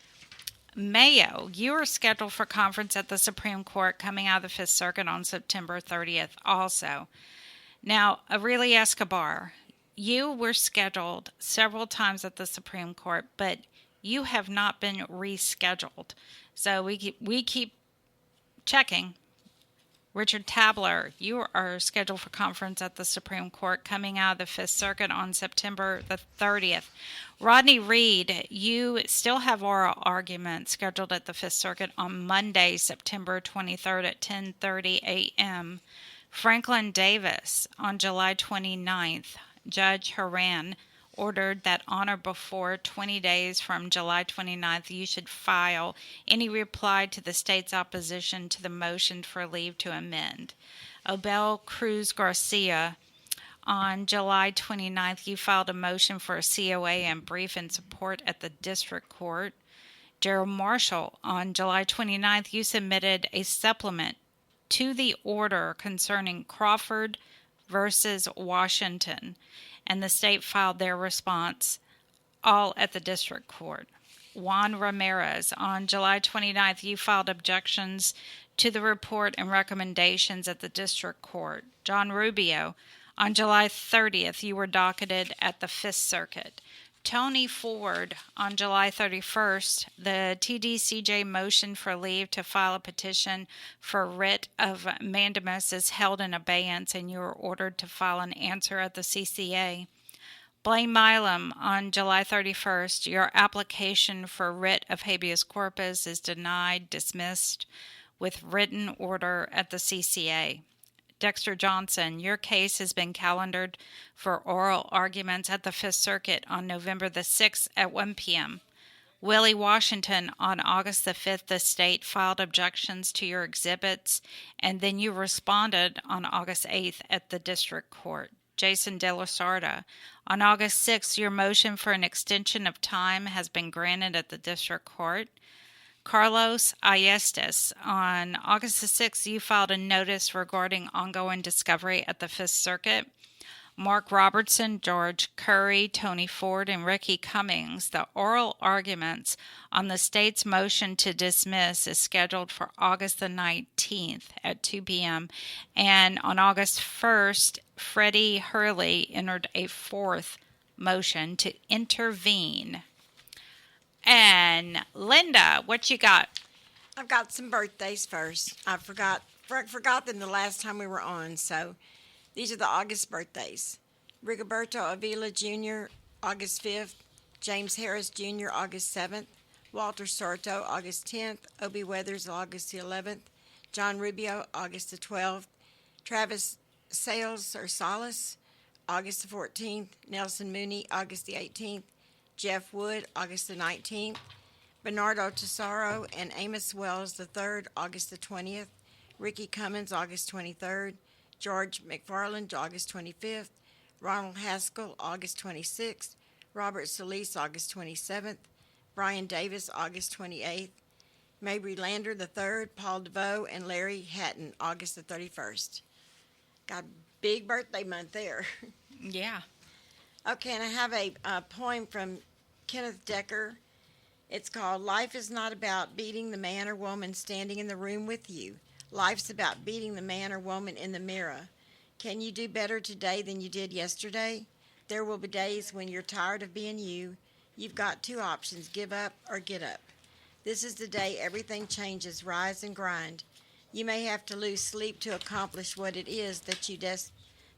Mayo, you are scheduled for conference at the Supreme Court coming out of the Fifth Circuit on September 30th also. Now, Aurelia Escobar, you were scheduled several times at the Supreme Court, but you have not been rescheduled. So we keep checking. Richard Tabler, you are scheduled for conference at the Supreme Court coming out of the Fifth Circuit on September the 30th. Rodney Reed, you still have oral arguments scheduled at the Fifth Circuit on Monday, September 23rd at 10:30 a.m. Franklin Davis, on July 29th, Judge Horan ordered that on or before 20 days from July 29th, you should file any reply to the state's opposition to the motion for leave to amend. Obel Cruz Garcia, on July 29th, you filed a motion for a COA and brief in support at the district court. Gerald Marshall, on July 29th, you submitted a supplement to the order concerning Crawford versus Washington, and the state filed their response, all at the district court. Juan Ramirez, on July 29th, you filed objections to the report and recommendations at the district court. John Rubio, on July 30th, you were docketed at the Fifth Circuit. Tony Ford, on July 31st, the TDCJ motion for leave to file a petition for writ of mandamus is held in abeyance, and you are ordered to file an answer at the CCA. Blaine Milam, on July 31st, your application for writ of habeas corpus is denied, dismissed, with written order at the CCA. Dexter Johnson, your case has been calendared for oral arguments at the Fifth Circuit on November the 6th at 1 p.m. Willie Washington, on August the 5th, the state filed objections to your exhibits, and then you responded on August 8th at the district court. Jason De La Sarda, on August 6th, your motion for an extension of time has been granted at the district court. Carlos Ayestas, on August the 6th, you filed a notice regarding ongoing discovery at the Fifth Circuit. Mark Robertson, George Curry, Tony Ford, and Ricky Cummings, the oral arguments on the state's motion to dismiss is scheduled for August the 19th at 2 p.m. And on August 1st, Freddie Hurley entered a 4th motion to intervene. And Linda, what you got? I've got some birthdays first. I forgot them the last time we were on, so these are the August birthdays. Rigoberto Avila Jr., August 5th. James Harris Jr., August 7th. Walter Sorto, August 10th. Obie Weathers, August the 11th. John Rubio, August the 12th. Travis Salas, August the 14th. Nelson Mooney, August the 18th. Jeff Wood, August the 19th. Bernardo Tesoro and Amos Wells III, August the 20th. Ricky Cummins, August 23rd. George McFarland, August 25th. Ronald Haskell, August 26th. Robert Solis, August 27th. Brian Davis, August 28th. Mabry Lander III, Paul DeVoe, and Larry Hatton, August the 31st. Got a big birthday month there. Yeah. Okay, and I have a poem from Kenneth Decker. It's called Life is Not About Beating the Man or Woman Standing in the Room with You. Life's about beating the man or woman in the mirror. Can you do better today than you did yesterday? There will be days when you're tired of being you. You've got 2 options, give up or get up. This is the day everything changes, rise and grind. You may have to lose sleep to accomplish what it is that you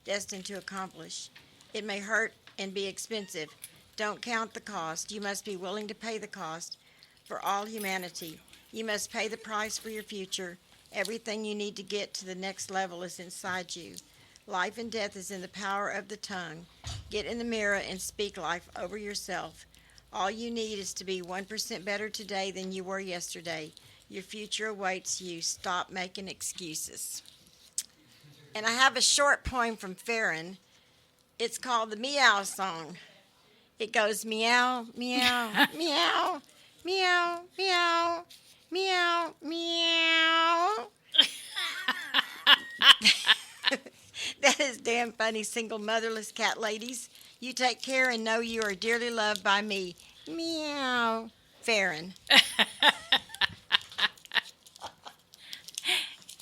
destined to accomplish. It may hurt and be expensive. Don't count the cost. You must be willing to pay the cost for all humanity. You must pay the price for your future. Everything you need to get to the next level is inside you. Life and death is in the power of the tongue. Get in the mirror and speak life over yourself. All you need is to be 1% better today than you were yesterday. Your future awaits you. Stop making excuses. And I have a short poem from Farron. It's called the Meow Song. It goes meow, meow, meow, meow, meow, meow, meow. That is damn funny, single motherless cat ladies. You take care and know you are dearly loved by me. Meow. Farron.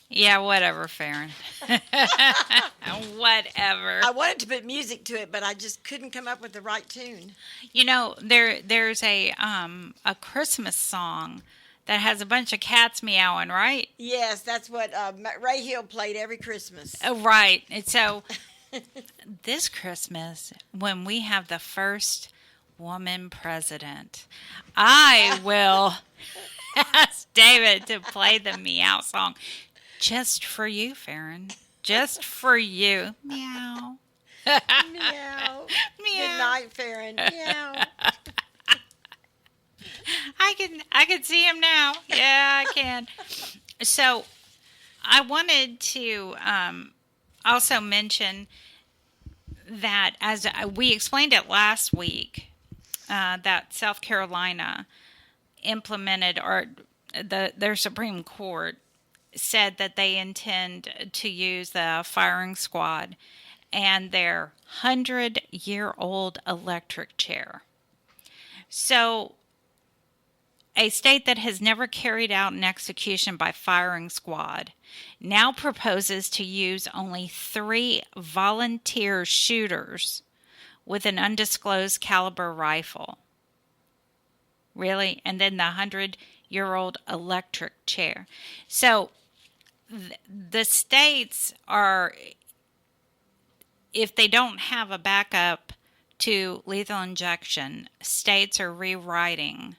Yeah, whatever, Farron. Whatever. I wanted to put music to it, but I just couldn't come up with the right tune. You know, there's a Christmas song that has a bunch of cats meowing, right? Yes, that's what Ray Hill played every Christmas. Oh, right. And so this Christmas, when we have the first woman president, I will ask David to play the meow song. Just for you, Farron. Just for you. Meow. Meow. Meow. Good night, Farron. Meow. I can see him now. Yeah, I can. So I wanted to also mention that, as we explained it last week, that South Carolina implemented, or their Supreme Court said that they intend to use the firing squad and their 100-year-old electric chair. So a state that has never carried out an execution by firing squad now proposes to use only 3 volunteer shooters with an undisclosed caliber rifle. Really? And then the 100-year-old electric chair. So the states are, if they don't have a backup to lethal injection, states are rewriting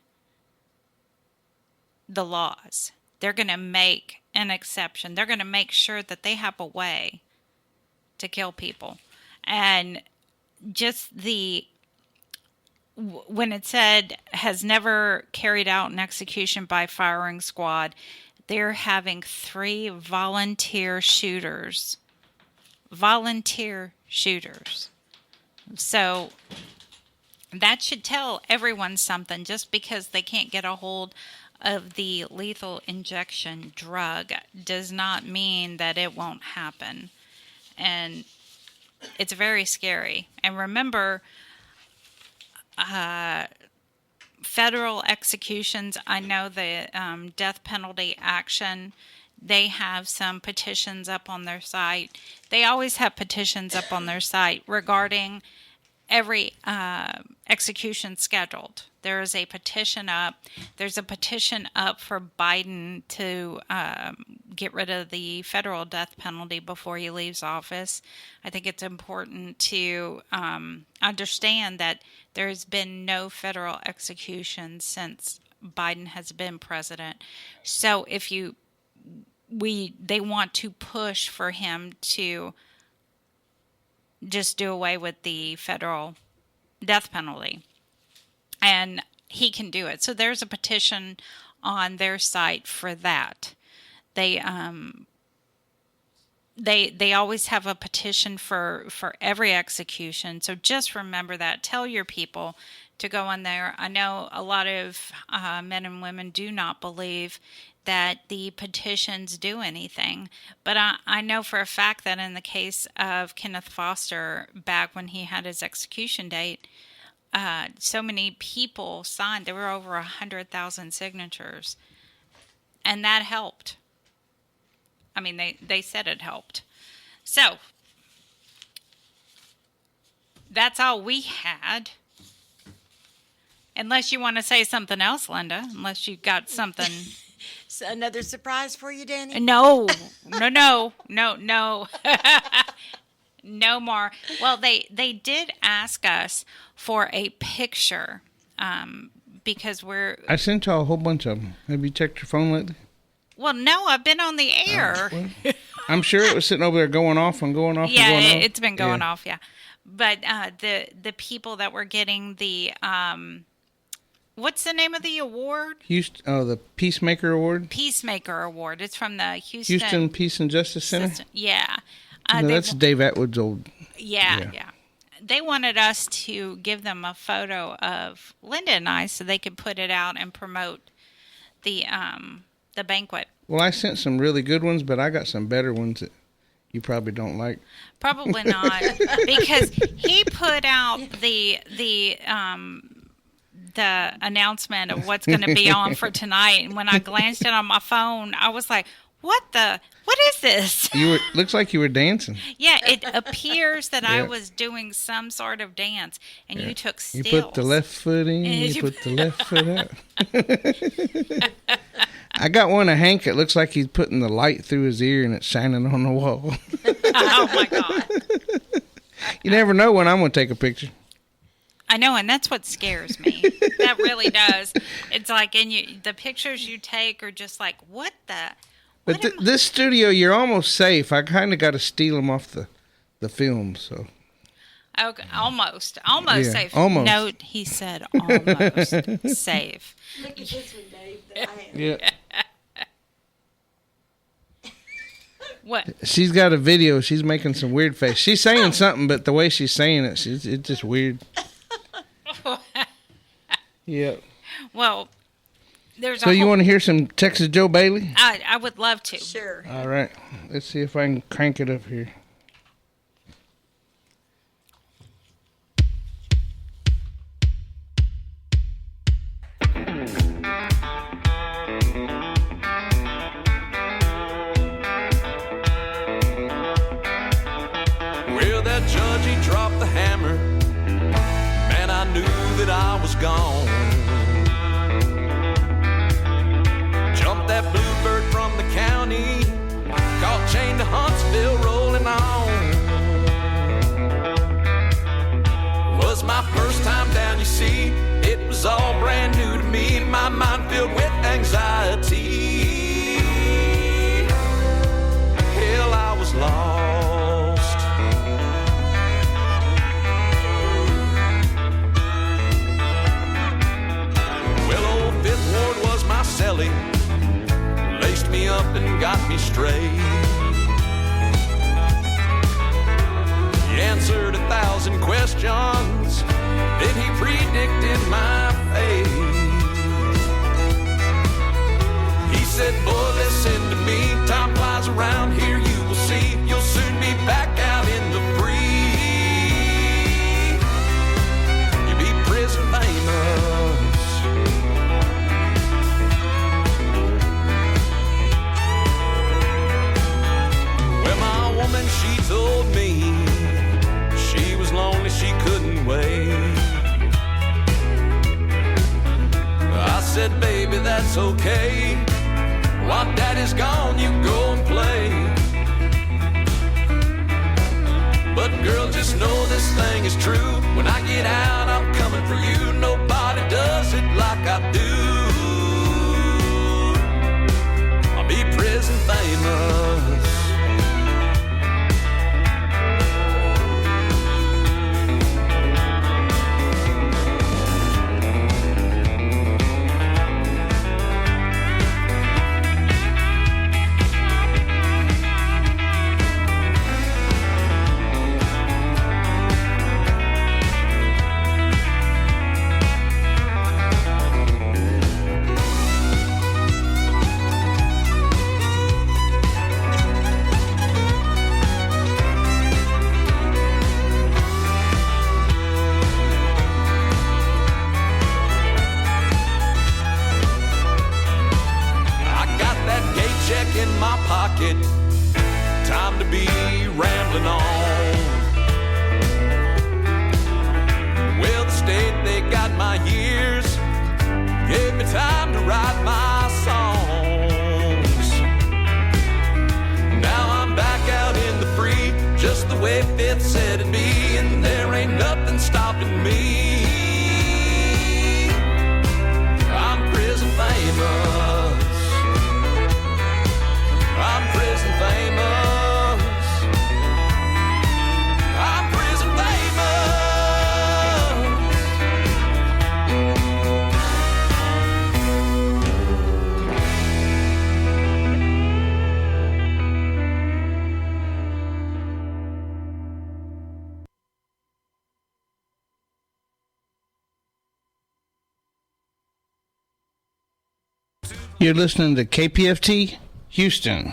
the laws. They're going to make an exception. They're going to make sure that they have a way to kill people. And just when it said has never carried out an execution by firing squad, they're having 3 volunteer shooters. Volunteer shooters. So that should tell everyone something. Just because they can't get a hold of the lethal injection drug does not mean that it won't happen. And it's very scary. And remember, federal executions, I know the death penalty action, they have some petitions up on their site. They always have petitions up on their site regarding every execution scheduled. There is a petition up. There's a petition up for Biden to get rid of the federal death penalty before he leaves office. I think it's important to understand that there's been no federal execution since Biden has been president. So if they want to push for him to just do away with the federal death penalty. And he can do it. So there's a petition on their site for that. They always have a petition for every execution. So just remember that. Tell your people to go on there. I know a lot of men and women do not believe that the petitions do anything. But I know for a fact that in the case of Kenneth Foster, back when he had his execution date, so many people signed. There were over 100,000 signatures. And that helped. I mean, they said it helped. So, that's all we had. Unless you want to say something else, Linda. Unless you've got something So another surprise for you, Dani? No. No more. Well, they did ask us for a picture because I sent y'all a whole bunch of them. Have you checked your phone lately? Well, no, I've been on the air. Well, I'm sure it was sitting over there going off and going off. Yeah, and going off. it's been going off. Yeah, but the people that were getting the what's the name of the award? The Peacemaker Award. Peacemaker Award. It's from the Houston Peace and Justice Center. Yeah. No, that's Dave Atwood's old. Yeah. They wanted us to give them a photo of Linda and I so they could put it out and promote the banquet. Well, I sent some really good ones, but I got some better ones that you probably don't like. Probably not, because he put out the announcement of what's going to be on for tonight, and when I glanced at it on my phone, I was like, what is this? Looks like you were dancing. Yeah, it appears that I was doing some sort of dance, and you took stills. You put the left foot in, you put the left foot out. I got one of Hank. It looks like he's putting the light through his ear and it's shining on the wall. Oh, my God. You never know when I'm going to take a picture. I know, and that's what scares me. That really does. It's like, the pictures you take are just like, what the... But this studio, you're almost safe. I kind of got to steal them off the film, so. Okay, almost safe. Almost. Note, he said almost safe. Look at this one, Dave. That I have. Yeah. What? She's got a video. She's making some weird face. She's saying something, but the way she's saying it, it's just weird. Yeah. Well, there's so you want to hear some Texas Joe Bailey? I would love to. Sure. All right. Let's see if I can crank it up here. Well, that judge, he dropped the hammer. Man, I knew that I was gone. Jumped that bluebird from the county, caught chained to Huntsville, rolling on. Was my first time down, you see. It was all brand new to me, my mind filled with anxiety. Hell, I was lost. Well, old Fifth Ward was my cellie, laced me up and got me straight. He answered 1,000 questions, then he predicted my fate. He said, boy, listen to me, time flies around here, you will see, you'll soon be back out in the free. You'll be prison famous. Well, my woman, she told me she was lonely, she couldn't wait. I said, baby, that's okay. While daddy's gone, you go and play. But girl, just know this thing is true. When I get out, I'm coming for you. Nobody does it like I do. I'll be prison famous. You're listening to KPFT Houston.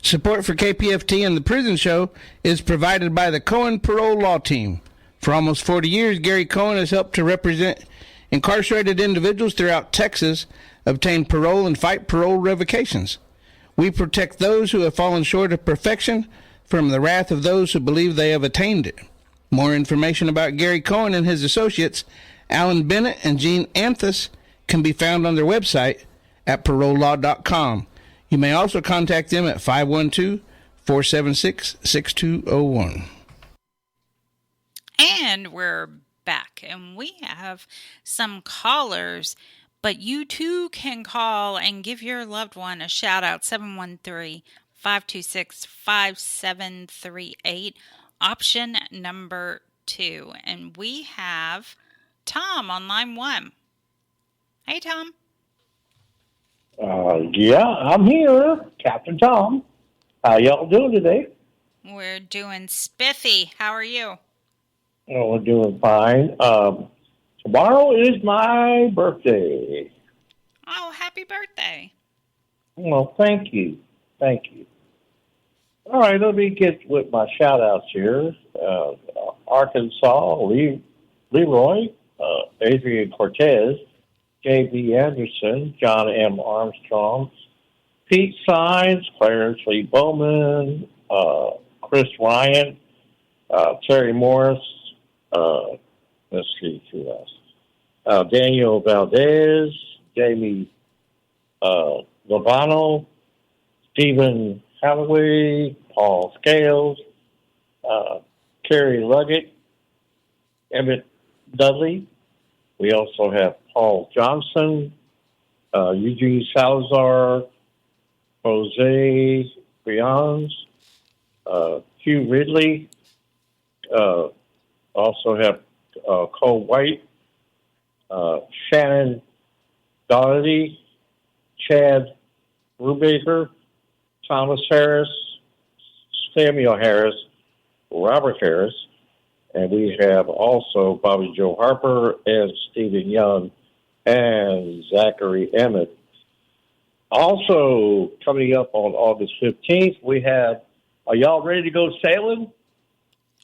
Support for KPFT and the Prison Show is provided by the Cohen Parole Law Team. For almost 40 years, Gary Cohen has helped to represent incarcerated individuals throughout Texas obtain parole and fight parole revocations. We protect those who have fallen short of perfection from the wrath of those who believe they have attained it. More information about Gary Cohen and his associates, Alan Bennett and Gene Anthus, can be found on their website at parolelaw.com. You may also contact them at 512-476-6201. And we're back, and we have some callers, but you too can call and give your loved one a shout out. 713-526-5738, option number 2. And we have Tom on line 1. Hey, Tom. Yeah, I'm here, Captain Tom. How y'all doing today? We're doing spiffy. How are you? Oh, we're doing fine. Tomorrow is my birthday. Oh, happy birthday. Well, thank you. Thank you. All right, let me get with my shout-outs here. Arkansas, Leroy, Adrian Cortez, J.B. Anderson, John M. Armstrong, Pete Sines, Clarence Lee Bowman, Chris Ryan, Terry Morris, let's see who else. Daniel Valdez, Jamie Lobano, Stephen Holloway, Paul Scales, Kerry Luggett, Emmett Dudley. We also have Paul Johnson, Eugene Salazar, Jose Brians, Hugh Ridley. Also have Cole White, Shannon Doherty, Chad Brubaker, Thomas Harris, Samuel Harris, Robert Harris, and we have also Bobby Joe Harper and Stephen Young and Zachary Emmett. Also, coming up on August 15th, we have, are y'all ready to go sailing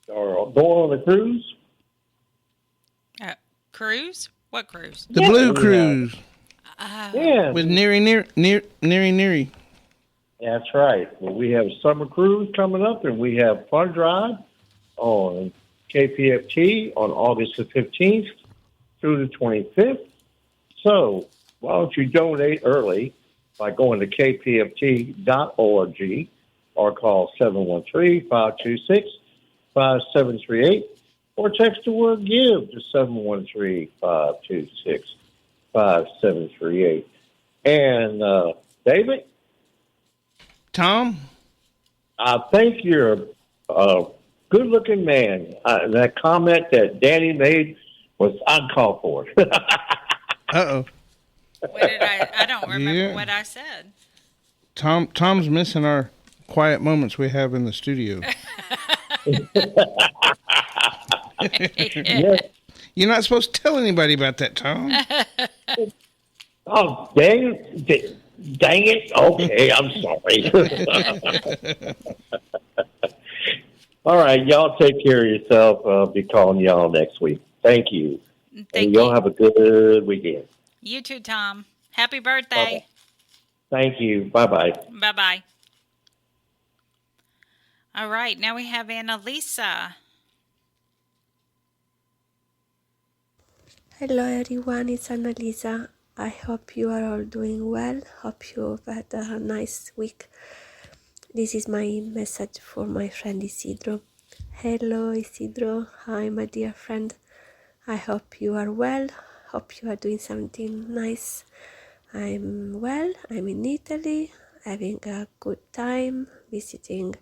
or going on a cruise? Cruise? What cruise? The Blue Cruise. Yeah. With Neary. That's right. Well, we have a summer cruise coming up, and we have Fun Drive on KPFT on August the 15th through the 25th. So why don't you donate early by going to kpft.org or call 713-526-5738 or text the word GIVE to 713-526-5738. And David? Tom? I think you're a good-looking man. That comment that Danny made was uncalled for. Uh-oh. What did I don't remember what I said. Tom's missing our quiet moments we have in the studio. Yeah. You're not supposed to tell anybody about that, Tom. Oh, dang it. Okay, I'm sorry. All right, y'all take care of yourself. I'll be calling y'all next week. Thank you. And y'all have a good weekend. You too, Tom. Happy birthday. Bye-bye. Thank you. Bye-bye. Bye-bye. All right, now we have Annalisa. Hello everyone, it's Annalisa. I hope you are all doing well. Hope you've had a nice week. This is my message for my friend Isidro. Hello Isidro, hi my dear friend. I hope you are well. Hope you are doing something nice. I'm well. I'm in Italy, having a good time, visiting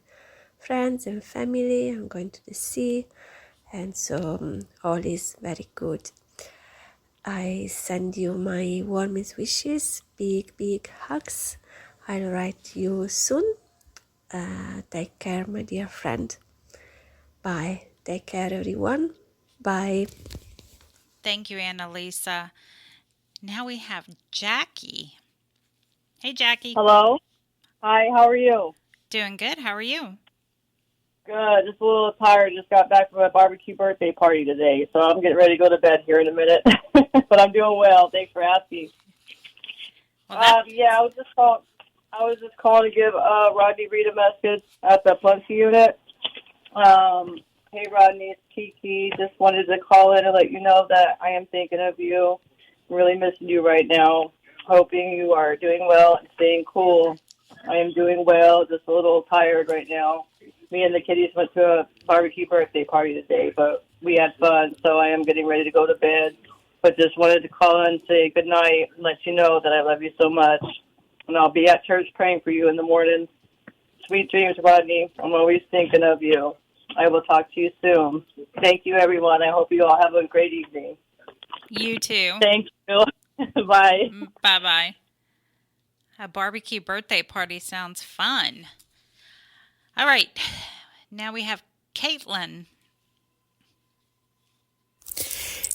friends and family. I'm going to the sea, and so all is very good. I send you my warmest wishes, big hugs. I'll write you soon. Take care, my dear friend. Bye. Take care, everyone. Bye. Thank you, Annalisa. Now we have Jackie. Hey, Jackie. Hello. Hi, how are you? Doing good. How are you? Good. Just a little tired. Just got back from a barbecue birthday party today, so I'm getting ready to go to bed here in a minute. But I'm doing well. Thanks for asking. Well, Yeah, I was just calling to give Rodney Reed a message at the Huntsville Unit. Hey, Rodney, it's Kiki. Just wanted to call in and let you know that I am thinking of you. I'm really missing you right now. Hoping you are doing well and staying cool. I am doing well, just a little tired right now. Me and the kiddies went to a barbecue birthday party today, but we had fun, so I am getting ready to go to bed. But just wanted to call and say good night and let you know that I love you so much. And I'll be at church praying for you in the morning. Sweet dreams, Rodney. I'm always thinking of you. I will talk to you soon. Thank you, everyone. I hope you all have a great evening. You too. Thank you. Bye. Bye-bye. A barbecue birthday party sounds fun. All right. Now we have Caitlin.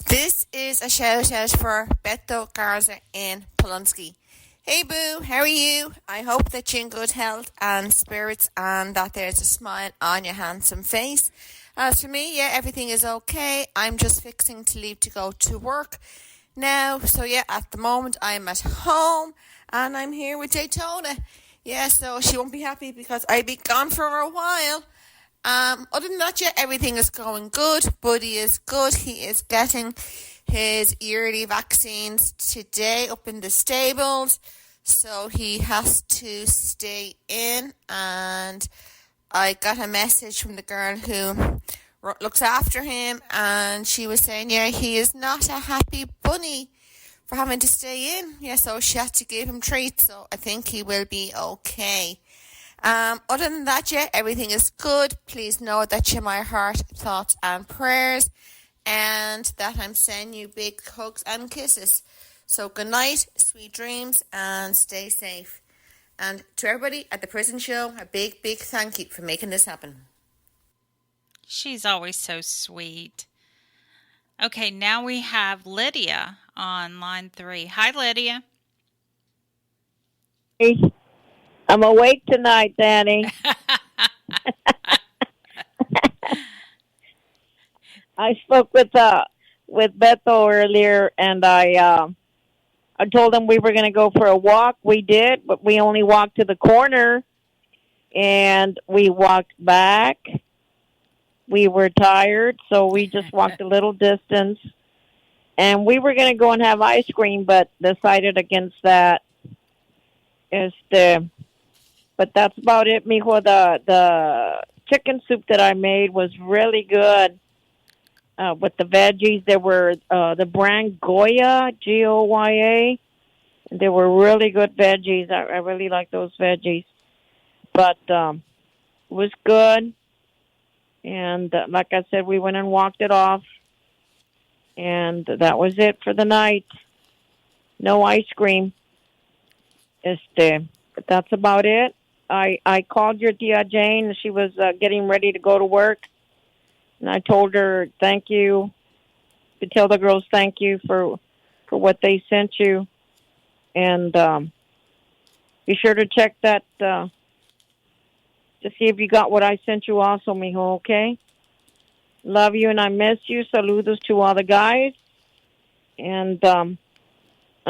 This is a shout-out for Beto Garza in Polonsky. Hey, Boo, how are you? I hope that you're in good health and spirits and that there's a smile on your handsome face. As for me, yeah, everything is okay. I'm just fixing to leave to go to work now. So, yeah, at the moment, I'm at home and I'm here with Daytona. Yeah, so she won't be happy because I'll be gone for a while. Other than that, yeah, everything is going good. Buddy is good. He is getting his yearly vaccines today up in the stables. So he has to stay in. And I got a message from the girl who looks after him. And she was saying, yeah, he is not a happy bunny for having to stay in. Yeah, so she had to give him treats. So I think he will be okay. Other than that, yeah, everything is good. Please know that you're my heart, thoughts, and prayers, and that I'm sending you big hugs and kisses. So good night, sweet dreams, and stay safe. And to everybody at the prison show, a big, big thank you for making this happen. She's always so sweet. Okay, now we have Lydia on line 3. Hi, Lydia. Hey. I'm awake tonight, Dani. I spoke with Beto earlier, and I told him we were going to go for a walk. We did, but we only walked to the corner, and we walked back. We were tired, so we just walked a little distance, and we were going to go and have ice cream, but decided against that. But that's about it, mijo. The chicken soup that I made was really good with the veggies. There were the brand Goya, Goya. They were really good veggies. I really like those veggies. But it was good. And like I said, we went and walked it off. And that was it for the night. No ice cream. But that's about it. I called your Tia Jane. She was getting ready to go to work. And I told her, thank you. To tell the girls thank you for what they sent you. And be sure to check that to see if you got what I sent you also, mijo, okay? Love you and I miss you. Saludos to all the guys. And I'm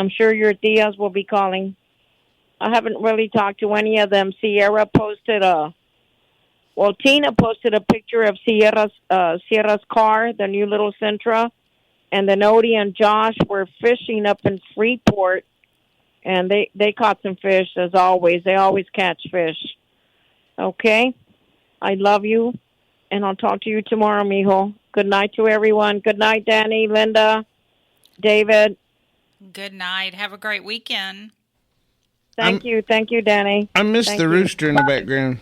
sure your tias will be calling. I haven't really talked to any of them. Tina posted a picture of Sierra's car, the new little Sentra, and then Odie and Josh were fishing up in Freeport, and they caught some fish, as always. They always catch fish. Okay? I love you, and I'll talk to you tomorrow, mijo. Good night to everyone. Good night, Dani, Linda, David. Good night. Have a great weekend. Thank you, Dani. I missed the rooster in the background.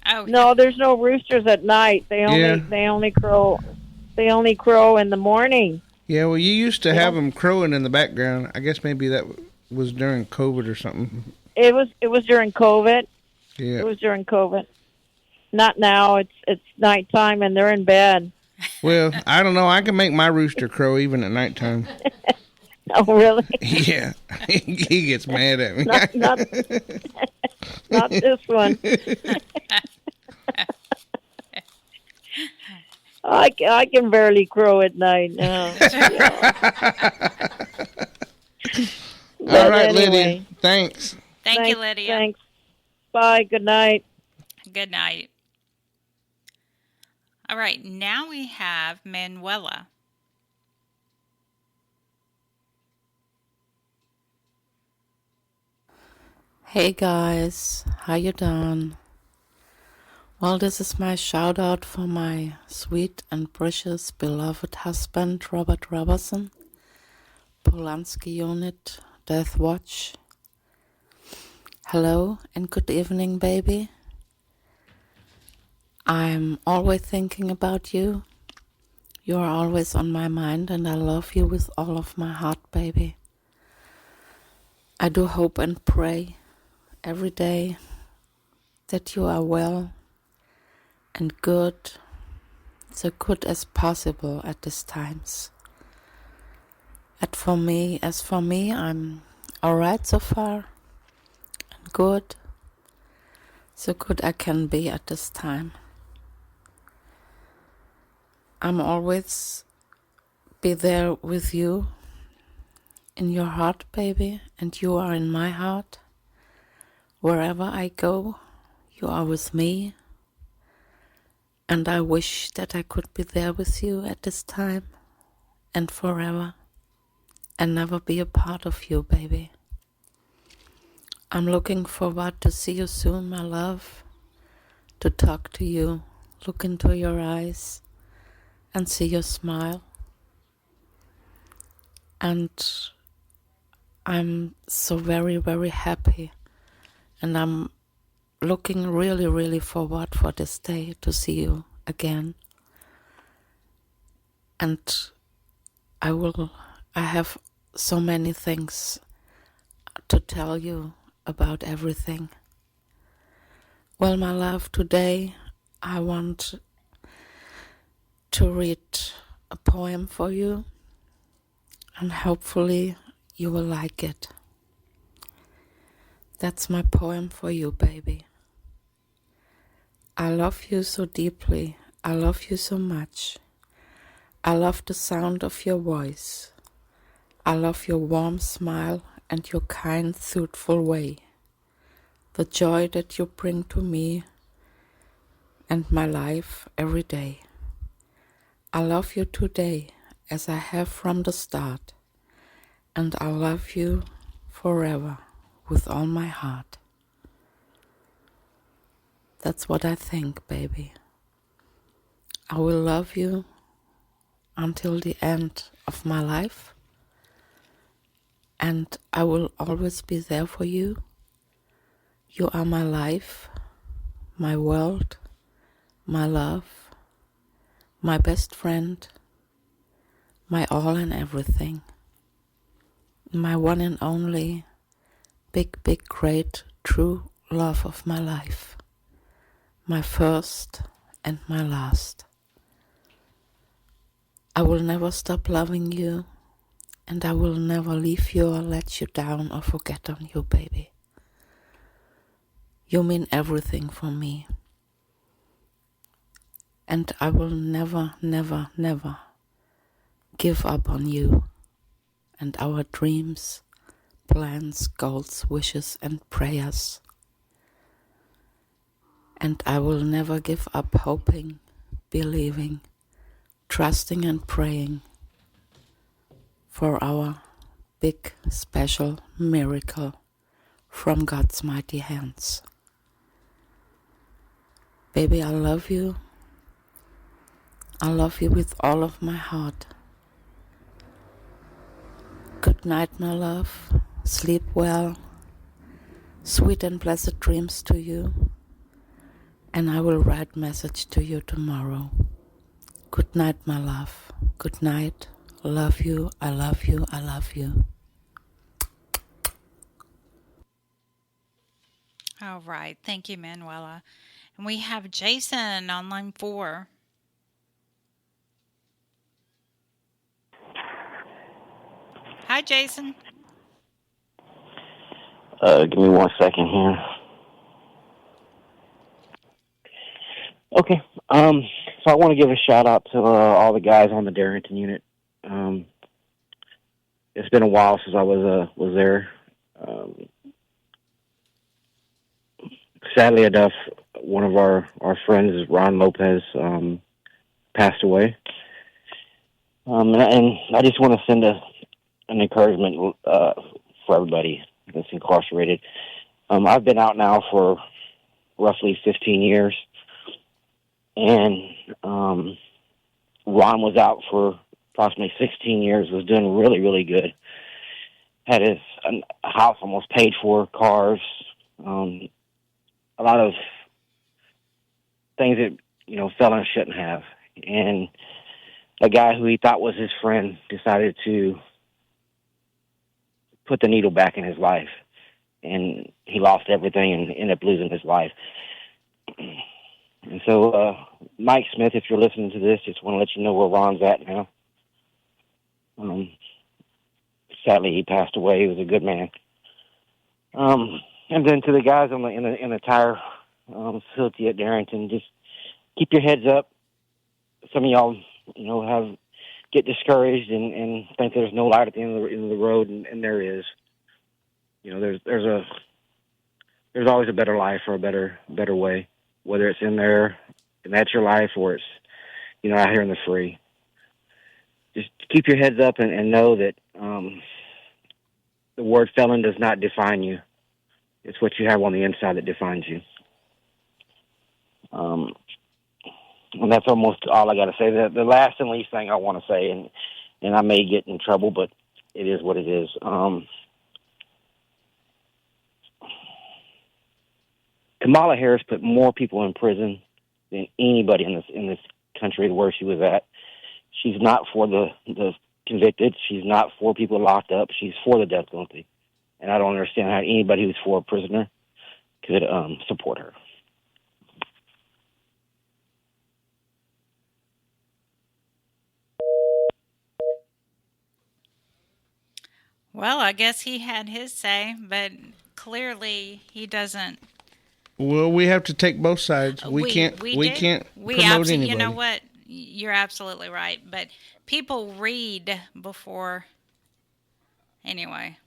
Oh no, there's no roosters at night. They only crow in the morning. Yeah, well, you used to have them crowing in the background. I guess maybe that was during COVID or something. It was during COVID. Yeah, it was during COVID. Not now. It's nighttime and they're in bed. Well, I don't know. I can make my rooster crow even at nighttime. Oh, really? Yeah, he gets mad at me. Not this one. I can barely crow at night now. All right, anyway, Lydia. Thanks. Thank you, Lydia. Thanks. Bye. Good night. Good night. All right, now we have Manuela. Hey guys, how you doing? Well, this is my shout out for my sweet and precious beloved husband, Robert Robertson, Polanski Unit, Death Watch. Hello and good evening, baby. I'm always thinking about you. You are always on my mind and I love you with all of my heart, baby. I do hope and pray every day that you are well and good, so good as possible at these times. As for me, I'm alright so far, and good, so good I can be at this time. I'm always be there with you in your heart, baby, and you are in my heart. Wherever I go, you are with me, and I wish that I could be there with you at this time and forever and never be a part of you, baby. I'm looking forward to see you soon, my love, to talk to you, look into your eyes and see your smile. And I'm so very, very happy. And I'm looking really, really forward for this day to see you again. And I have so many things to tell you about everything. Well, my love, today I want to read a poem for you, and hopefully you will like it. That's my poem for you, baby. I love you so deeply. I love you so much. I love the sound of your voice. I love your warm smile and your kind, thoughtful way. The joy that you bring to me and my life every day. I love you today as I have from the start. And I love you forever. With all my heart. That's what I think, baby. I will love you until the end of my life, and I will always be there for you. You are my life, my world, my love, my best friend, my all and everything, my one and only big, big, great, true love of my life. My first and my last. I will never stop loving you, and I will never leave you or let you down or forget on you, baby. You mean everything for me. And I will never, never, never give up on you and our dreams, plans, goals, wishes, and prayers. And I will never give up hoping, believing, trusting and praying for our big, special miracle from God's mighty hands. Baby, I love you. I love you with all of my heart. Good night, my love. Sleep well. Sweet and blessed dreams to you. And I will write message to you tomorrow. Good night, my love. Good night. Love you. I love you. I love you. All right. Thank you, Manuela. And we have Jason on line 4. Hi, Jason. Give me 1 second here. Okay. So I want to give a shout out to all the guys on the Darrington unit. It's been a while since I was there. Sadly enough, one of our friends, Ron Lopez, passed away. And I just want to send an encouragement for everybody that's incarcerated. I've been out now for roughly 15 years, and Ron was out for approximately 16 years, was doing really, really good. Had his house almost paid for, cars, a lot of things that, felons shouldn't have. And a guy who he thought was his friend decided to put the needle back in his life. And he lost everything and ended up losing his life. And so, Mike Smith, if you're listening to this, just want to let you know where Ron's at now. Sadly, he passed away. He was a good man. And then to the guys in the tire facility at Darrington, just keep your heads up. Some of y'all, get discouraged and think there's no light at the end of the road, and there is. There's always a better life or a better way, whether it's in there and that's your life or it's out here in the free. Just keep your heads up and know that the word felon does not define you. It's what you have on the inside that defines you. And that's almost all I got to say. The last and least thing I want to say, and I may get in trouble, but it is what it is. Kamala Harris put more people in prison than anybody in this country where she was at. She's not for the convicted. She's not for people locked up. She's for the death penalty. And I don't understand how anybody who's for a prisoner could support her. Well, I guess he had his say, but clearly he doesn't. Well, we have to take both sides. We can't promote anybody. You know what? You're absolutely right. But people read before. Anyway.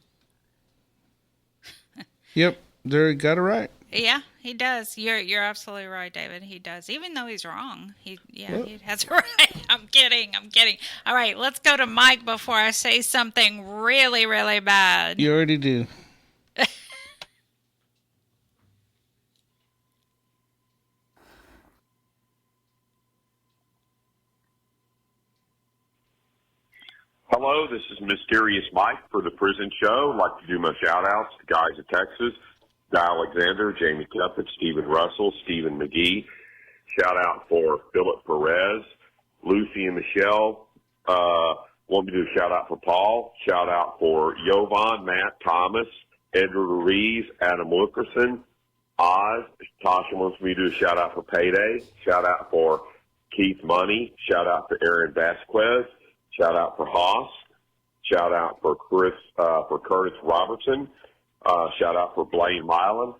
Yep, they got it right. Yeah, he does. You're absolutely right, David. He does, even though he's wrong. He has it right. I'm kidding. All right, let's go to Mike before I say something really, really bad. You already do. Hello, this is Mysterious Mike for the Prison Show. I'd like to do my shout-outs to guys of Texas, Guy Alexander, Jamie Tuppett, Stephen Russell, Stephen McGee. Shout-out for Philip Perez, Lucy and Michelle. Want me to do a shout-out for Paul. Shout-out for Jovan, Matt, Thomas, Edward Reeves, Adam Wilkerson, Oz. Tasha wants me to do a shout-out for Payday. Shout-out for Keith Money. Shout-out for Aaron Vasquez. Shout out for Haas. Shout out for Curtis Robertson. Shout out for Blaine Milan.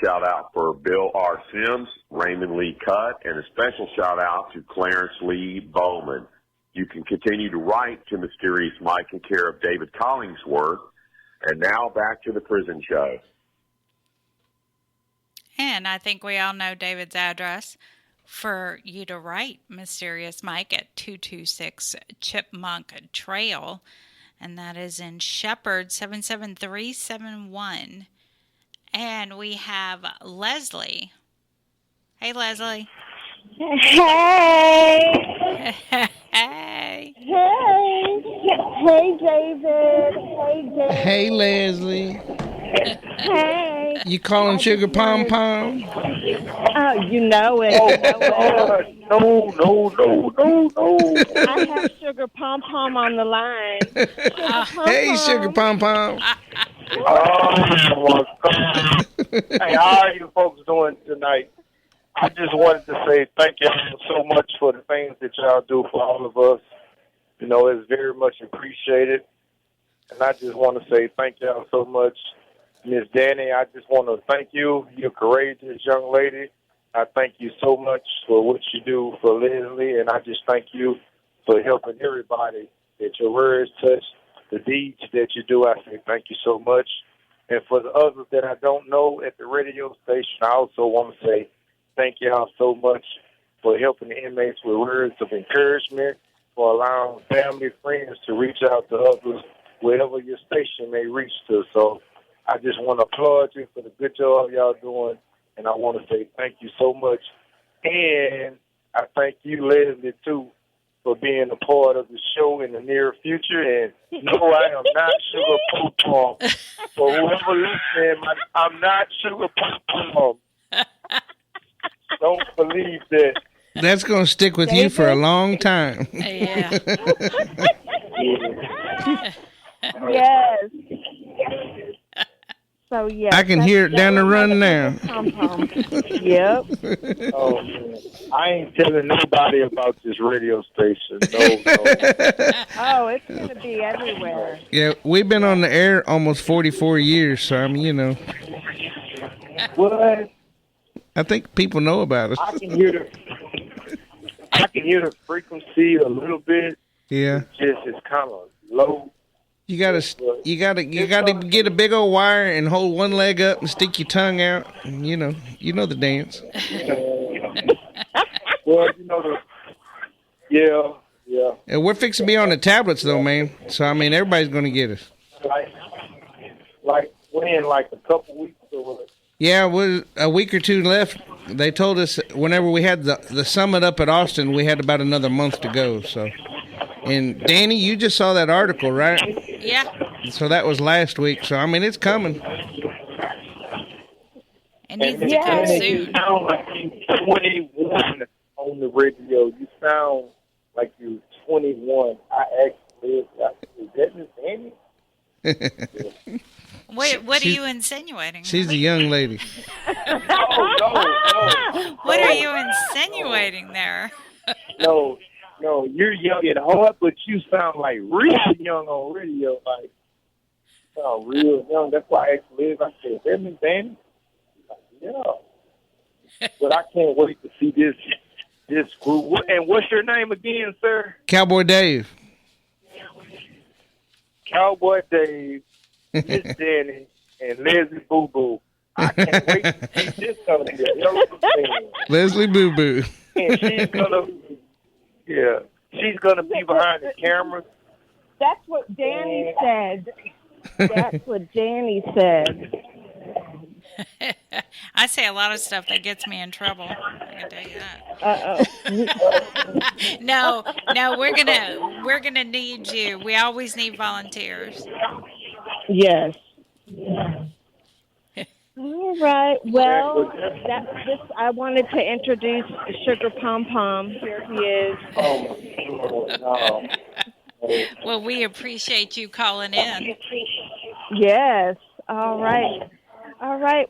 Shout out for Bill R. Sims, Raymond Lee Cutt, and a special shout out to Clarence Lee Bowman. You can continue to write to Mysterious Mike in care of David Collingsworth. And now back to the Prison Show. And I think we all know David's address for you to write Mysterious Mike at 226 Chipmunk Trail, and that is in Shepherd 77371. And we have Leslie. Hey, Leslie. Hey. Hey. Hey, David. Hey, David. Hey, Leslie. Hey. You calling Sugar Pom Pom? Oh, you know it. No. I have Sugar Pom Pom on the line. Hey, Sugar Pom Pom. Oh, hey, how are you folks doing tonight? I just wanted to say thank you so much for the things that y'all do for all of us. It's very much appreciated. And I just want to say thank y'all so much. Miss Dani, I just want to thank you. You're a courageous young lady. I thank you so much for what you do for Leslie, and I just thank you for helping everybody that your words touch, the deeds that you do. I say thank you so much. And for the others that I don't know at the radio station, I also want to say thank y'all so much for helping the inmates with words of encouragement, for allowing family, friends to reach out to others wherever your station may reach to. So I just want to applaud you for the good job y'all doing, and I want to say thank you so much. And I thank you, Leslie, too, for being a part of the show in the near future. And no, I am not Sugar Pom Pom. For whoever listening, I'm not Sugar Pom Pom. Don't believe that. That's going to stick with you for a long time. Yeah. Yes. So yeah, I can hear it down the run now. Yep. Oh man, I ain't telling nobody about this radio station. No. Oh, it's gonna be everywhere. Yeah, we've been on the air almost 44 years, so I mean, you know. What? I think people know about us. I can hear the frequency a little bit. Yeah. It's kind of low. You gotta get a big old wire and hold one leg up and stick your tongue out. And, you know the dance. Well, yeah. And we're fixing to be on the tablets though, man. So I mean, everybody's gonna get us. Like when, like a couple weeks or what? Yeah, with a week or two left. They told us whenever we had the summit up at Austin, we had about another month to go. So, and Dani, you just saw that article, right? Yeah. So that was last week. So I mean, it's coming. It needs to come soon. You sound like you're 21 on the radio. You sound like you're 21. I actually, is that Miss Angie? What are you insinuating? She's a young lady. No. What are you insinuating there? No, you're young at heart, but you sound like real young on radio. Like, you sound real young. That's why I asked Liz. I said, "That Miss Dani?" Yeah. But I can't wait to see this group. And what's your name again, sir? Cowboy Dave. Cowboy Dave, Miss Dani, and Leslie Boo Boo. I can't wait to see this coming here. You know what I'm saying? Leslie Boo Boo. And she's gonna be behind the camera. That's what Dani said. That's what Dani said. I say a lot of stuff that gets me in trouble. I can tell you that. No, we're gonna need you. We always need volunteers. Yes. All right. Well, I wanted to introduce Sugar Pom Pom. Here he is. Oh, Well, we appreciate you calling in. Yes. All right.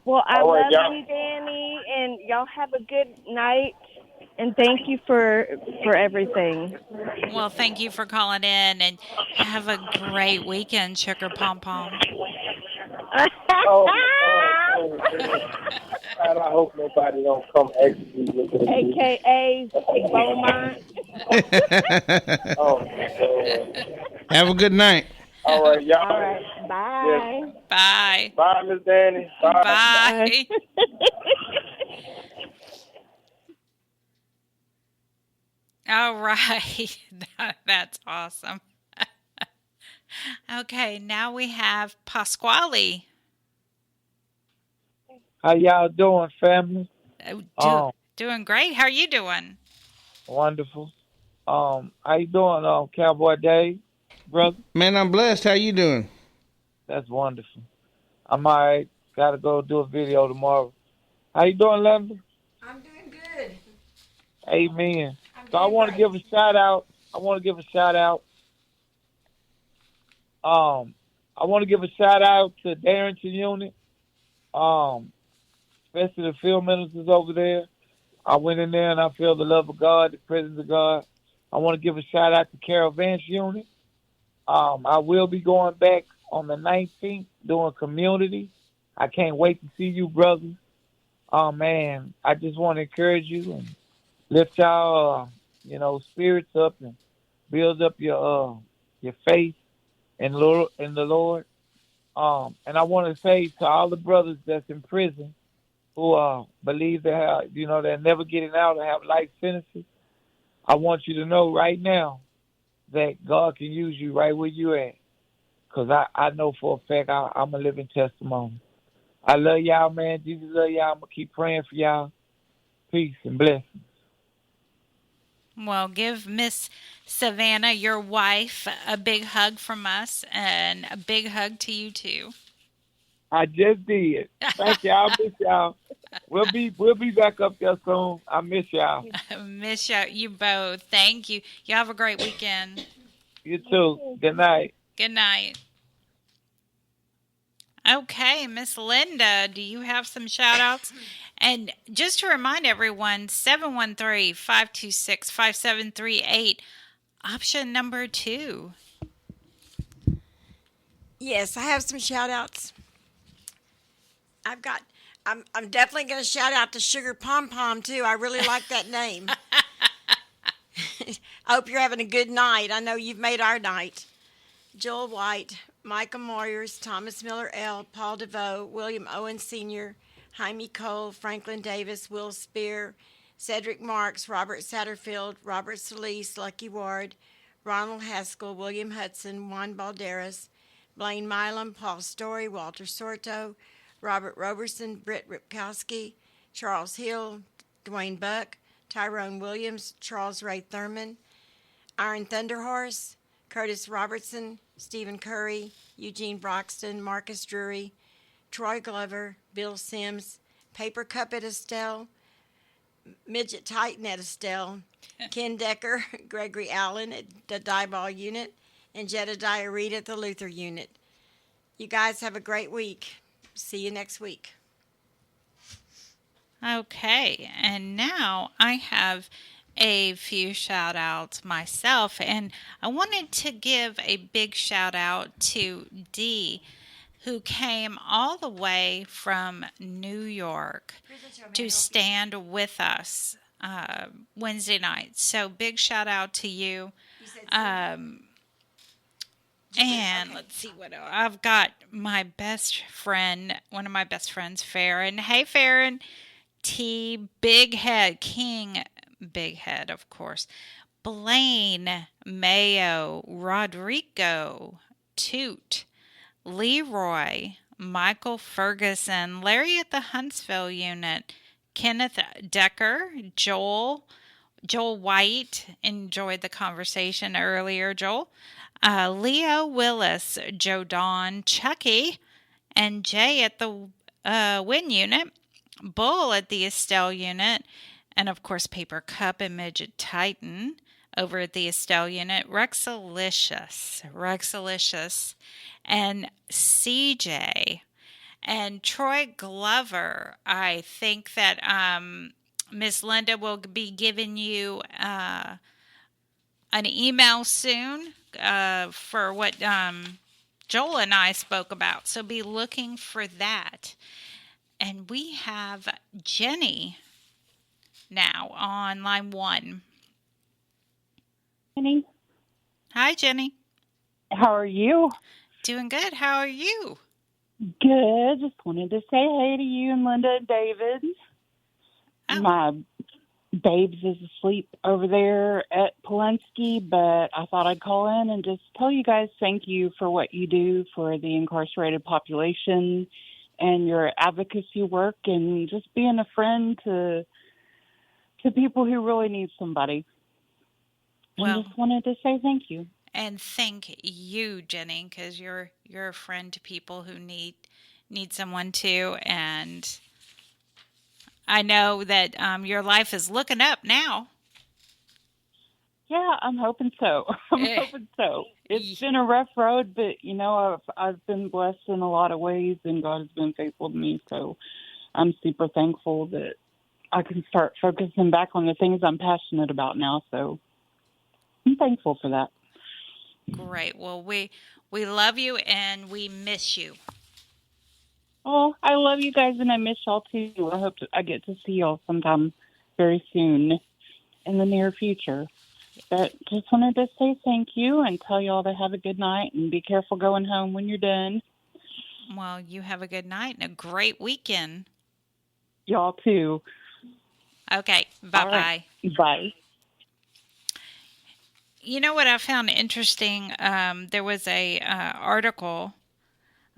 Well, I All right, love you, Dani, and y'all have a good night. And thank you for everything. Well, thank you for calling in, and have a great weekend, Sugar Pom Pom. And I hope nobody don't come actually with it. AKA Beaumont. Have a good night. All right, y'all. All right. Bye. Yes. Bye. Bye, Miss Dani. Bye. All right. That's awesome. Okay, now we have Pasquale. How y'all doing, family? Doing great. How are you doing? Wonderful. How you doing, Cowboy Dave, brother? Man, I'm blessed. How you doing? That's wonderful. I'm all right. Got to go do a video tomorrow. How you doing, Leslie? I'm doing good. Amen. So I want to give a shout out. I want to give a shout out to Darrington Unit, especially the field ministers over there. I went in there and I feel the love of God, the presence of God. I want to give a shout out to Caravans Unit. I will be going back on the 19th doing community. I can't wait to see you, brothers. Oh, man, I just want to encourage you and lift y'all, spirits up and build up your faith in the Lord. And I want to say to all the brothers that's in prison who believe they have, they're never getting out and have life sentences, I want you to know right now that God can use you right where you at. Because I know for a fact I'm a living testimony. I love y'all, man. Jesus love y'all. I'm going to keep praying for y'all. Peace and blessings. Well, give Miss Savannah, your wife, a big hug from us, and a big hug to you too. I just did. Thank y'all. I miss y'all. We'll be back up there soon. I miss y'all. Miss you both. Thank you. You have a great weekend. You too. Good night. Good night. Okay, Miss Linda, do you have some shout-outs? And just to remind everyone, 713-526-5738, option number 2. Yes, I have some shout-outs. I'm definitely going to shout out to Sugar Pom Pom, too. I really like that name. I hope you're having a good night. I know you've made our night. Joel White, Micah Moyers, Thomas Miller L., Paul DeVoe, William Owen Sr., Jaime Cole, Franklin Davis, Will Spear, Cedric Marks, Robert Satterfield, Robert Solis, Lucky Ward, Ronald Haskell, William Hudson, Juan Balderas, Blaine Milam, Paul Story, Walter Sorto, Robert Roberson, Britt Ripkowski, Charles Hill, Dwayne Buck, Tyrone Williams, Charles Ray Thurman, Iron Thunderhorse, Curtis Robertson, Stephen Curry, Eugene Broxton, Marcus Drury, Troy Glover, Bill Sims, Paper Cup at Estelle, Midget Titan at Estelle, Ken Decker, Gregory Allen at the Dieball Unit, and Jedediah Reed at the Luther Unit. You guys have a great week. See you next week. Okay, and now I have a few shout outs myself, and I wanted to give a big shout out to Dee, who came all the way from New York to stand with us Wednesday night. So big shout out to you. And let's see what else. I've got my best friend, one of my best friends, Farron. Hey, Farron. T, Big Head, King, Big Head, of course. Blaine, Mayo, Rodrigo, Toot, Leroy, Michael Ferguson, Larry at the Huntsville Unit, Kenneth Decker, Joel White. Enjoyed the conversation earlier, Joel. Leo Willis, Joe Don, Chucky, and Jay at the Win Unit, Bull at the Estelle Unit, and of course Paper Cup and Midget Titan over at the Estelle Unit, Rexalicious, and CJ, and Troy Glover. I think that Miss Linda will be giving you an email soon for what Joel and I spoke about. So be looking for that. And we have Jenny now on line 1. Jenny. Hi, Jenny. How are you? Doing good. How are you? Good. Just wanted to say hey to you and Linda and David. Oh. My Babes is asleep over there at Polensky, but I thought I'd call in and just tell you guys thank you for what you do for the incarcerated population and your advocacy work and just being a friend to people who really need somebody. Well, I just wanted to say thank you. And thank you, Jenny, because you're a friend to people who need someone too. And I know that your life is looking up now. Yeah, I'm hoping so. Hoping so. It's been a rough road, but I've been blessed in a lot of ways, and God has been faithful to me. So I'm super thankful that I can start focusing back on the things I'm passionate about now. So I'm thankful for that. Great. Well, we love you and we miss you. Oh, I love you guys and I miss y'all too. I hope I get to see y'all sometime very soon in the near future. But just wanted to say thank you and tell y'all to have a good night and be careful going home when you're done. Well, you have a good night and a great weekend. Y'all too. Okay. Bye-bye. Right. Bye. You know what I found interesting? There was a article.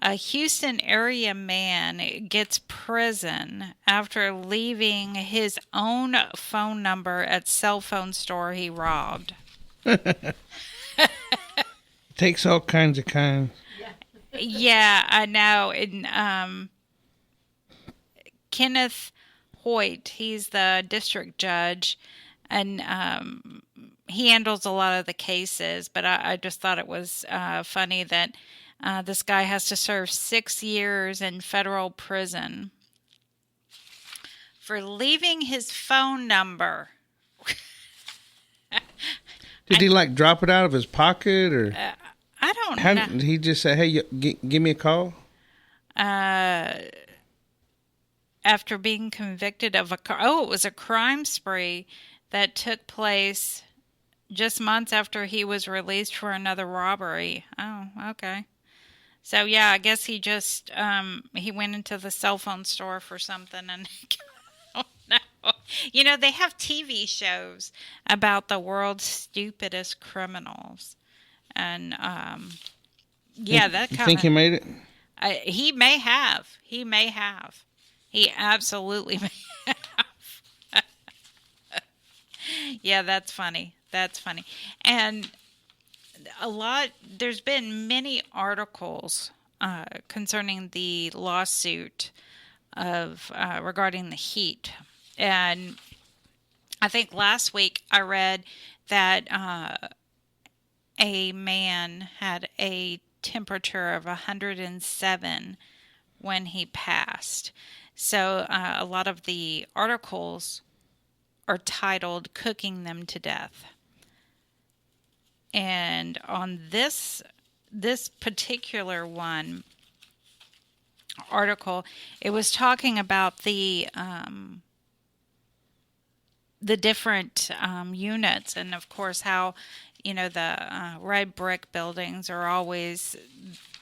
A Houston area man gets prison after leaving his own phone number at cell phone store he robbed. Takes all kinds of kind. Yeah, I know. And Kenneth Hoyt, he's the district judge, and he handles a lot of the cases. But I just thought it was funny that this guy has to serve 6 years in federal prison for leaving his phone number. Did he like drop it out of his pocket, or I don't know. Did he just say, "Hey, give me a call"? After being convicted of it was a crime spree that took place just months after he was released for another robbery. Oh, okay. So yeah, I guess he just he went into the cell phone store for something, and I don't know. You know, they have TV shows about the world's stupidest criminals, and yeah, that kind of. You think he made it? He may have. He may have. He absolutely may have. Yeah, that's funny. That's funny. And there's been many articles concerning the lawsuit regarding the heat. And I think last week I read that a man had a temperature of 107 when he passed. So a lot of the articles are titled "Cooking Them to Death." And on this particular article, it was talking about the different units, and of course how the red brick buildings are always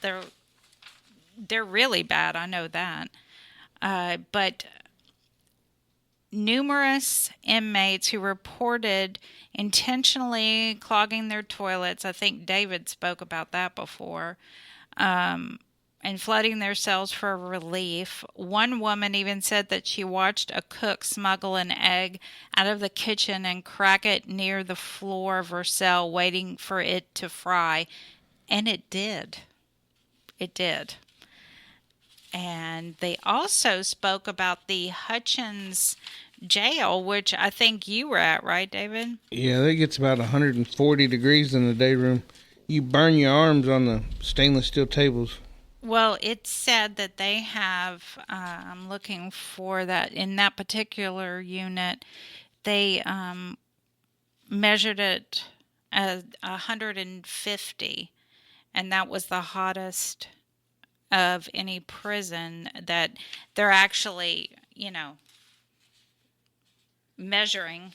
they're really bad. I know that, but numerous inmates who reported intentionally clogging their toilets. I think David spoke about that before. And flooding their cells for relief. One woman even said that she watched a cook smuggle an egg out of the kitchen and crack it near the floor of her cell, waiting for it to fry. And it did. It did. And they also spoke about the Hutchins jail, which I think you were at, right, David? Yeah, that gets about 140 degrees in the day room. You burn your arms on the stainless steel tables. Well, it said that they have, I'm looking for that, in that particular unit, they measured it at 150, and that was the hottest of any prison that they're actually, measuring.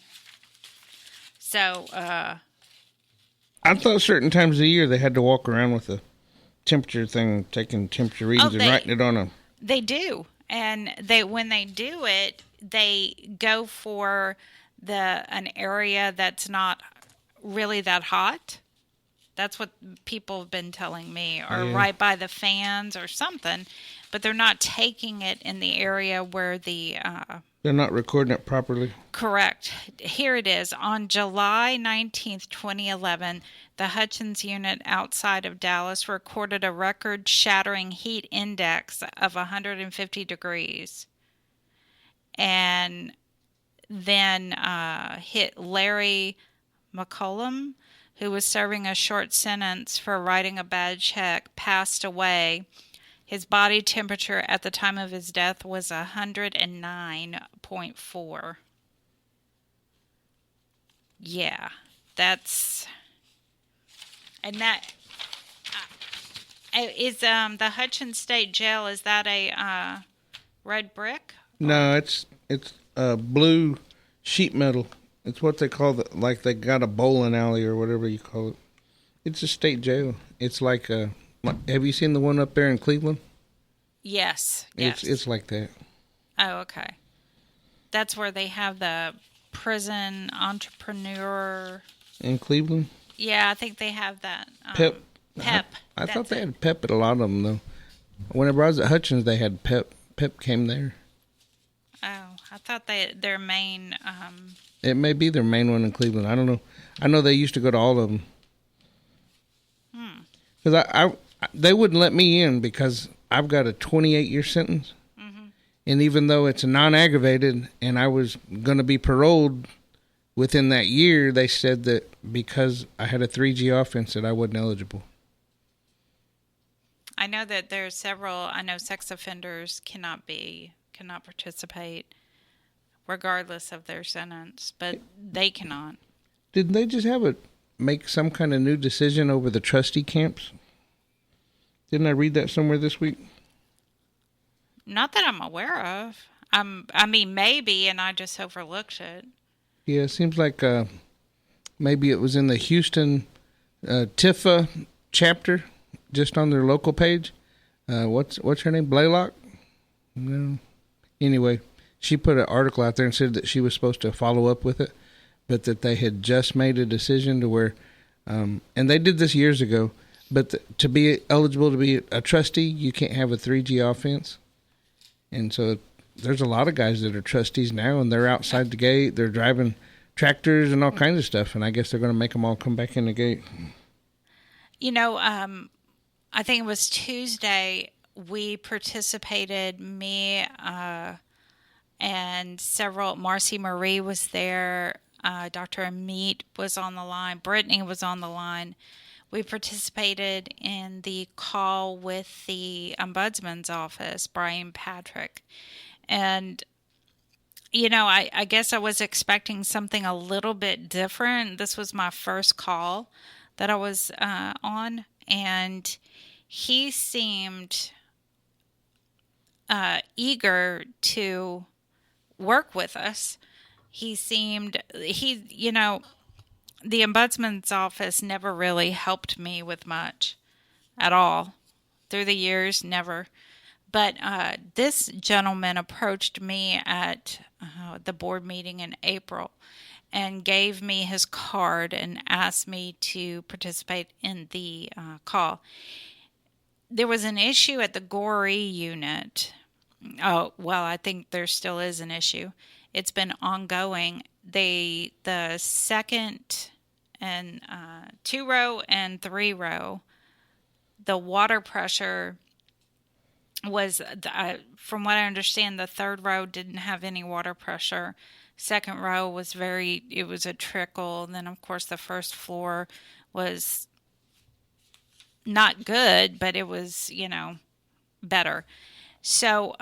So, I thought certain times of the year they had to walk around with a temperature thing, taking temperature readings and writing it on them. They do, and when they do it, they go for an area that's not really that hot. That's what people have been telling me, or right by the fans or something, but they're not taking it in the area where they're not recording it properly. Correct. Here it is. On July 19th, 2011, the Hutchins unit outside of Dallas recorded a record-shattering heat index of 150 degrees. And then hit Larry McCollum, who was serving a short sentence for writing a bad check, passed away. His body temperature at the time of his death was 109.4. Yeah, that's... And that is the Hutchins State Jail. Is that a red brick? No, it's blue sheet metal. It's what they call like they got a bowling alley or whatever you call it. It's a state jail. It's like have you seen the one up there in Cleveland? Yes. It's like that. Oh, okay. That's where they have the prison entrepreneur. In Cleveland? Yeah, I think they have that. Pep. Pep. I thought they had Pep at a lot of them, though. Whenever I was at Hutchins, they had Pep. Pep came there. Oh, I thought their main... It may be their main one in Cleveland. I don't know. I know they used to go to all of them. Because they wouldn't let me in because I've got a 28-year sentence. And even though it's a non-aggravated and I was going to be paroled within that year, they said that because I had a 3G offense that I wasn't eligible. I know that there's several, I know sex offenders cannot participate regardless of their sentence, but they cannot. Didn't they just make some kind of new decision over the trustee camps? Didn't I read that somewhere this week? Not that I'm aware of. I mean, maybe, and I just overlooked it. Yeah, it seems like maybe it was in the Houston Tifa chapter, just on their local page. What's her name? Blaylock? No. Anyway, she put an article out there and said that she was supposed to follow up with it, but that they had just made a decision to where, and they did this years ago, but to be eligible to be a trustee, you can't have a 3G offense. And so there's a lot of guys that are trustees now, and they're outside the gate. They're driving tractors and all kinds of stuff, and I guess they're going to make them all come back in the gate. You know, I think it was Tuesday, we participated, me and several, Marcy Marie was there, Dr. Amit was on the line, Brittany was on the line. We participated in the call with the Ombudsman's office, Brian Patrick. And, you know, I guess I was expecting something a little bit different. This was my first call that I was on. And he seemed eager to work with us. You know, the Ombudsman's office never really helped me with much at all. Through the years, never. But this gentleman approached me at the board meeting in April and gave me his card and asked me to participate in the call. There was an issue at the Goree unit. Oh, well, I think there still is an issue. It's been ongoing. The second and 2-row and 3-row, the water pressure was, from what I understand, the 3rd row didn't have any water pressure. 2nd row was it was a trickle. And then, of course, the 1st floor was not good, but it was, you know, better. So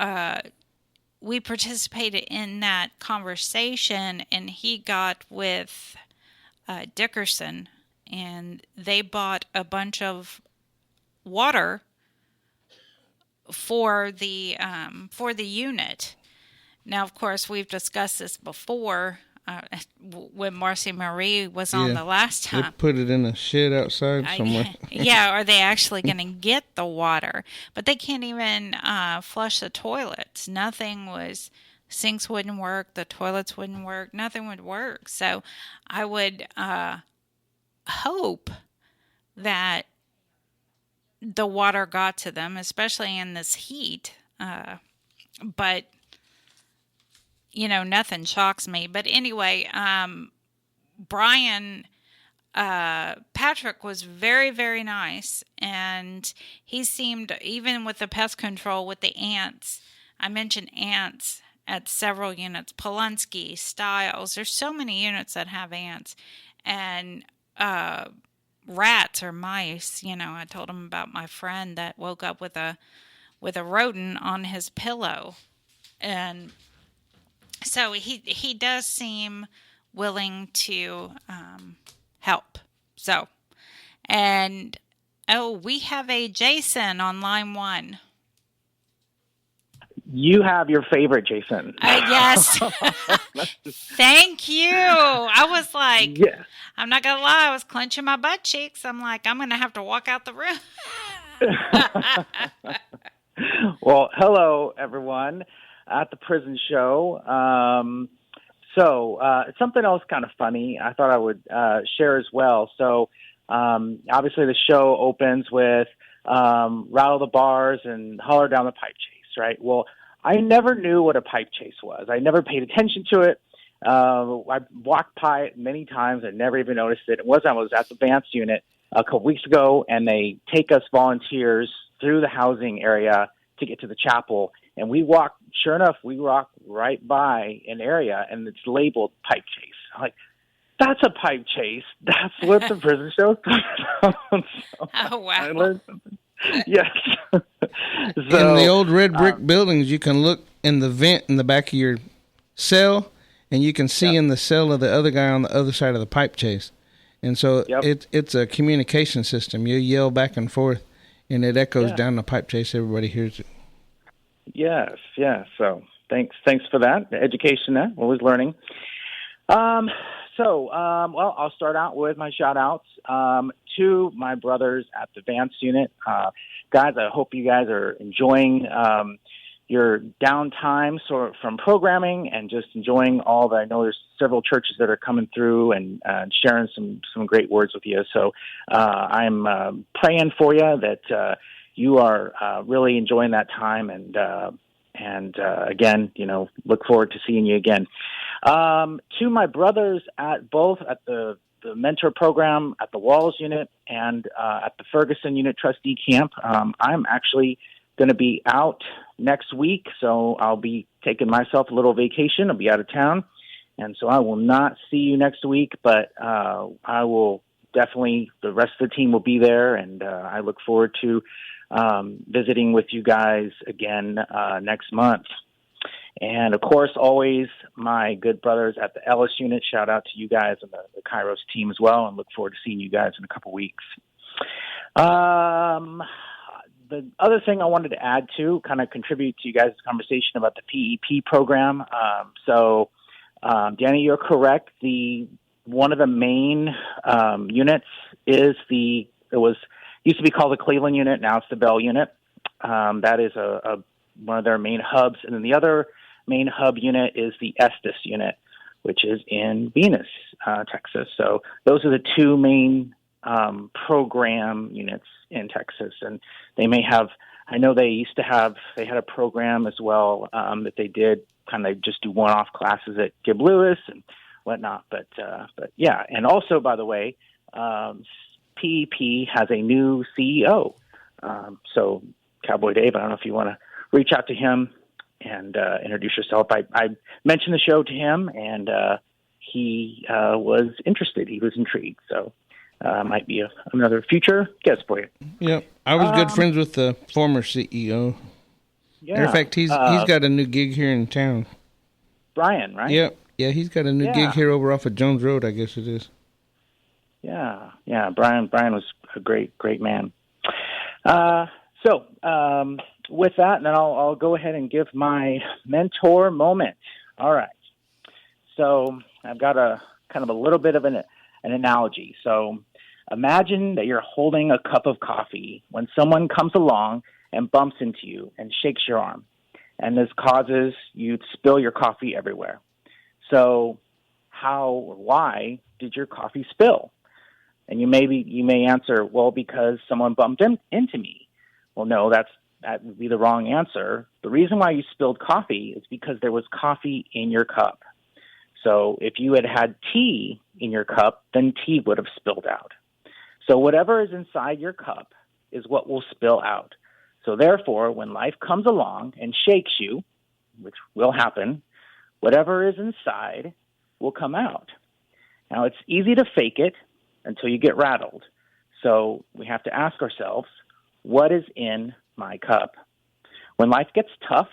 we participated in that conversation, and he got with Dickerson, and they bought a bunch of water for the unit. Now, of course, we've discussed this before when Marcy Marie was on the last time. They put it in a shed outside somewhere. Yeah, are they actually going to get the water? But they can't even flush the toilets. Sinks wouldn't work, the toilets wouldn't work, nothing would work. So I would hope that the water got to them, especially in this heat. But, you know, nothing shocks me. But anyway, Brian Patrick was very, very nice. And he seemed, even with the pest control, with the ants, I mentioned ants at several units, Polunsky, Stiles. There's so many units that have ants. And rats or mice. You know, I told him about my friend that woke up with a rodent on his pillow. And so he does seem willing to help. So, And, we have a Jason on line 1. You have your favorite Jason. Yes. Thank you. I was like, yeah. I'm not going to lie. I was clenching my butt cheeks. I'm like, I'm going to have to walk out the room. Well, hello, everyone, at the prison show. Something else kind of funny I thought I would share as well. So, obviously the show opens with rattle the bars and holler down the pipe chase, right? Well, I never knew what a pipe chase was. I never paid attention to it. I walked by it many times. I never even noticed it. I was at the advanced unit a couple weeks ago, and they take us volunteers through the housing area to get to the chapel. And we walk right by an area, and it's labeled pipe chase. I'm like, that's a pipe chase. That's what the prison show is about. Oh, wow. I learned something. Yes. In the old red brick buildings, you can look in the vent in the back of your cell, and you can see in the cell of the other guy on the other side of the pipe chase. And so it's a communication system. You yell back and forth, and it echoes down the pipe chase. Everybody hears it. Yes. So thanks for that. The education there, always learning. I'll start out with my shout-outs to my brothers at the advanced unit. Guys, I hope you guys are enjoying your downtime from programming and just enjoying all the, I know there's several churches that are coming through and sharing some great words with you. So I'm praying for you that you are really enjoying that time and again, look forward to seeing you again. To my brothers at the mentor program at the Walls unit and at the Ferguson unit trustee camp, I'm actually going to be out next week, so I'll be taking myself a little vacation. I'll be out of town, and so I will not see you next week, but I will definitely, the rest of the team will be there, and I look forward to visiting with you guys again next month. And, of course, always my good brothers at the Ellis unit. Shout out to you guys and the Kairos team as well, and look forward to seeing you guys in a couple weeks. The other thing I wanted to add to, kind of contribute to you guys' conversation about the PEP program. Danny, you're correct. One of the main units is used to be called the Cleveland unit. Now it's the Bell unit. That is one of their main hubs. And then the other main hub unit is the Estes unit, which is in Venus, Texas. So those are the two main program units in Texas. And they may have, I know they had a program as well that they did kind of just do one-off classes at Gib Lewis and whatnot. But yeah. And also, by the way, PEP has a new CEO. So Cowboy Dave, I don't know if you want to reach out to him and introduce yourself. I mentioned the show to him, and he was interested. He was intrigued. So might be another future guest for you. Yeah, I was good friends with the former CEO. Yeah. Matter of fact, he's got a new gig here in town. Brian, right? Yeah, he's got a new gig here over off of Jones Road, I guess it is. Yeah. Brian was a great man. With that, then I'll go ahead and give my mentor moment. All right. So I've got a kind of a little bit of an analogy. So imagine that you're holding a cup of coffee when someone comes along and bumps into you and shakes your arm, and this causes you to spill your coffee everywhere. So why did your coffee spill? And you may answer, well, because someone bumped into me. Well, no, that would be the wrong answer. The reason why you spilled coffee is because there was coffee in your cup. So if you had tea in your cup, then tea would have spilled out. So whatever is inside your cup is what will spill out. So therefore, when life comes along and shakes you, which will happen, whatever is inside will come out. Now, it's easy to fake it until you get rattled. So we have to ask ourselves, what is in my cup? When life gets tough,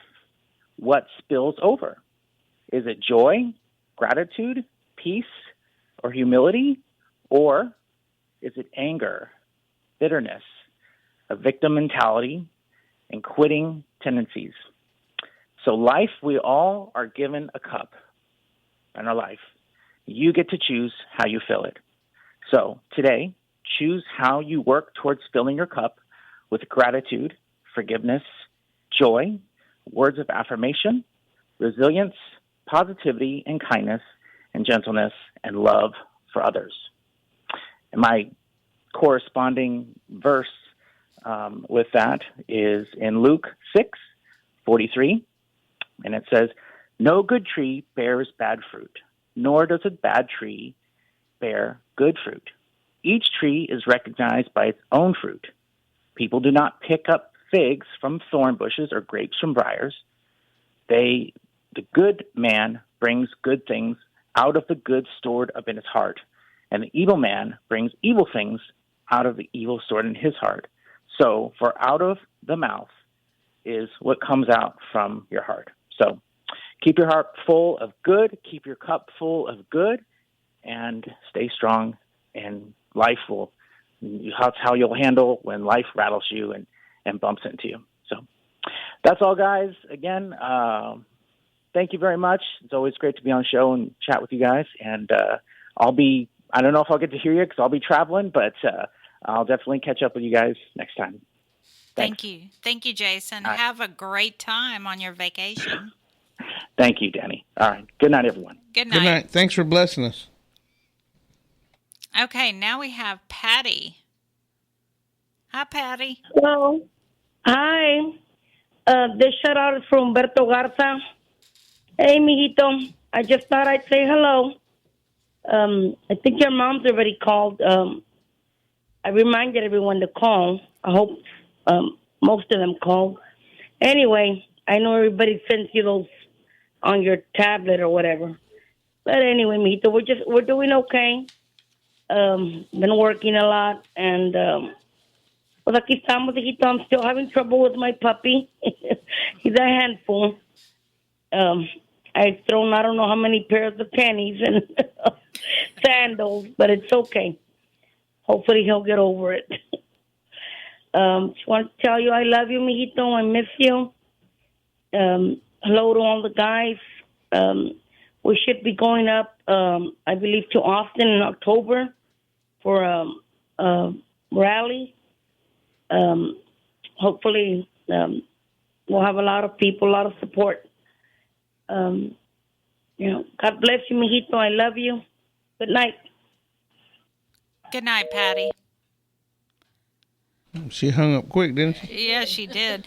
what spills over? Is it joy, gratitude, peace, or humility? Or is it anger, bitterness, a victim mentality, and quitting tendencies. So life, we all are given a cup in our life. You get to choose how you fill it. So today, choose how you work towards filling your cup with gratitude, forgiveness, joy, words of affirmation, resilience, positivity, and kindness, and gentleness, and love for others. And my corresponding verse with that is in Luke 6:43, and it says, "No good tree bears bad fruit, nor does a bad tree bear good fruit. Each tree is recognized by its own fruit. People do not pick up figs from thorn bushes or grapes from briars. The good man brings good things out of the good stored up in his heart, and the evil man brings evil things out of the evil stored in his heart. So, for out of the mouth is what comes out from your heart." So, keep your heart full of good, keep your cup full of good, and stay strong, and that's how you'll handle when life rattles you and bumps into you. So that's all, guys. Again, thank you very much. It's always great to be on the show and chat with you guys. And I don't know if I'll get to hear you because I'll be traveling, but I'll definitely catch up with you guys next time. Thank you. Thank you, Jason. Right. Have a great time on your vacation. Thank you, Dani. All right. Good night, everyone. Good night. Good night. Thanks for blessing us. Okay, now we have Patty. Hi, Patty. Hello. Hi. This shout out is from Humberto Garza. Hey, mijito. I just thought I'd say hello. I think your mom's already called. I reminded everyone to call. I hope most of them called. Anyway, I know everybody sends you those on your tablet or whatever. But anyway, mijito, we're doing okay. Been working a lot, and pues aquí estamos, hijito. I'm still having trouble with my puppy. He's a handful. I've thrown I don't know how many pairs of panties and sandals, but it's okay. Hopefully he'll get over it. Just want to tell you I love you, mijito. I miss you. Hello to all the guys. We should be going up, I believe, to Austin in October for a rally. Hopefully, we'll have a lot of people, a lot of support. God bless you, mijito. I love you. Good night. Good night, Patty. She hung up quick, didn't she? Yeah, she did.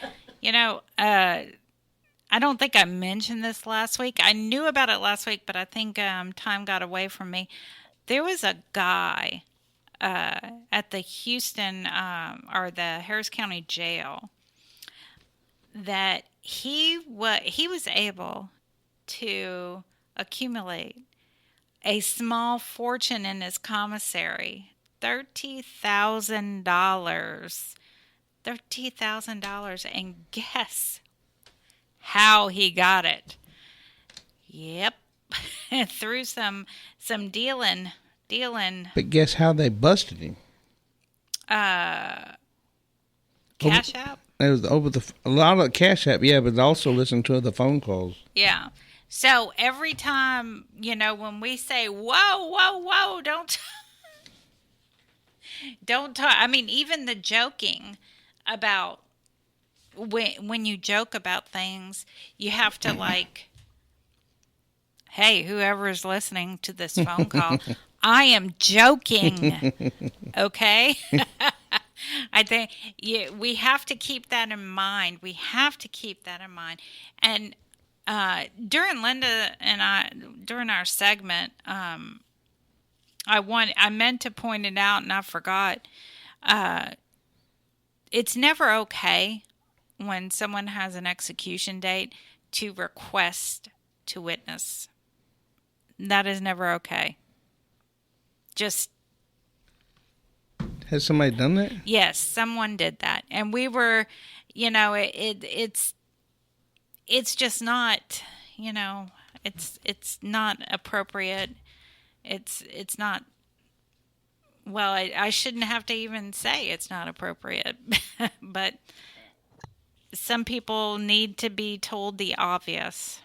I don't think I mentioned this last week. I knew about it last week, but I think time got away from me. There was a guy at the Houston or the Harris County Jail that he was able to accumulate a small fortune in his commissary, $30,000. $30,000, and guess how he got it? Yep, through some dealing. But guess how they busted him? Cash App. It was a lot of Cash App, yeah, but also listen to the phone calls. Yeah. So every time, when we say, whoa, don't talk. I mean, even the joking about when you joke about things, you have to hey, whoever is listening to this phone call, I am joking. Okay? I think we have to keep that in mind. And during Linda and during our segment, I meant to point it out and I forgot. It's never okay when someone has an execution date to request to witness. That is never okay. Just has somebody done that? Yes, someone did that, and we were, it's just not, it's not appropriate. It's not Well, I shouldn't have to even say it's not appropriate, but some people need to be told the obvious.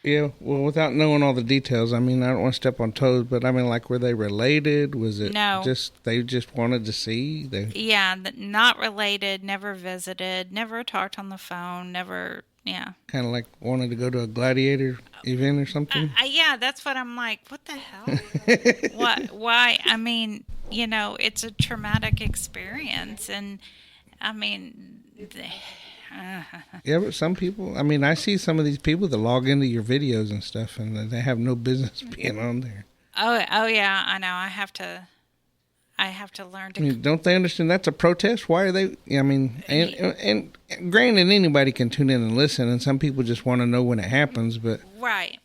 Yeah, well, without knowing all the details, I mean, I don't want to step on toes, but I mean, like, were they related? Was it they just wanted to see? Yeah, not related, never visited, never talked on the phone, never, yeah. Kind of like wanted to go to a gladiator event or something? Yeah, that's what I'm like, what the hell? What? Why? I mean, it's a traumatic experience, and, I mean... Yeah, but some people, I mean, I see some of these people that log into your videos and stuff, and they have no business being on there. Oh yeah, I know. I have to learn to. I mean, don't they understand that's a protest? Why are they? I mean, and granted, anybody can tune in and listen, and some people just want to know when it happens, but right.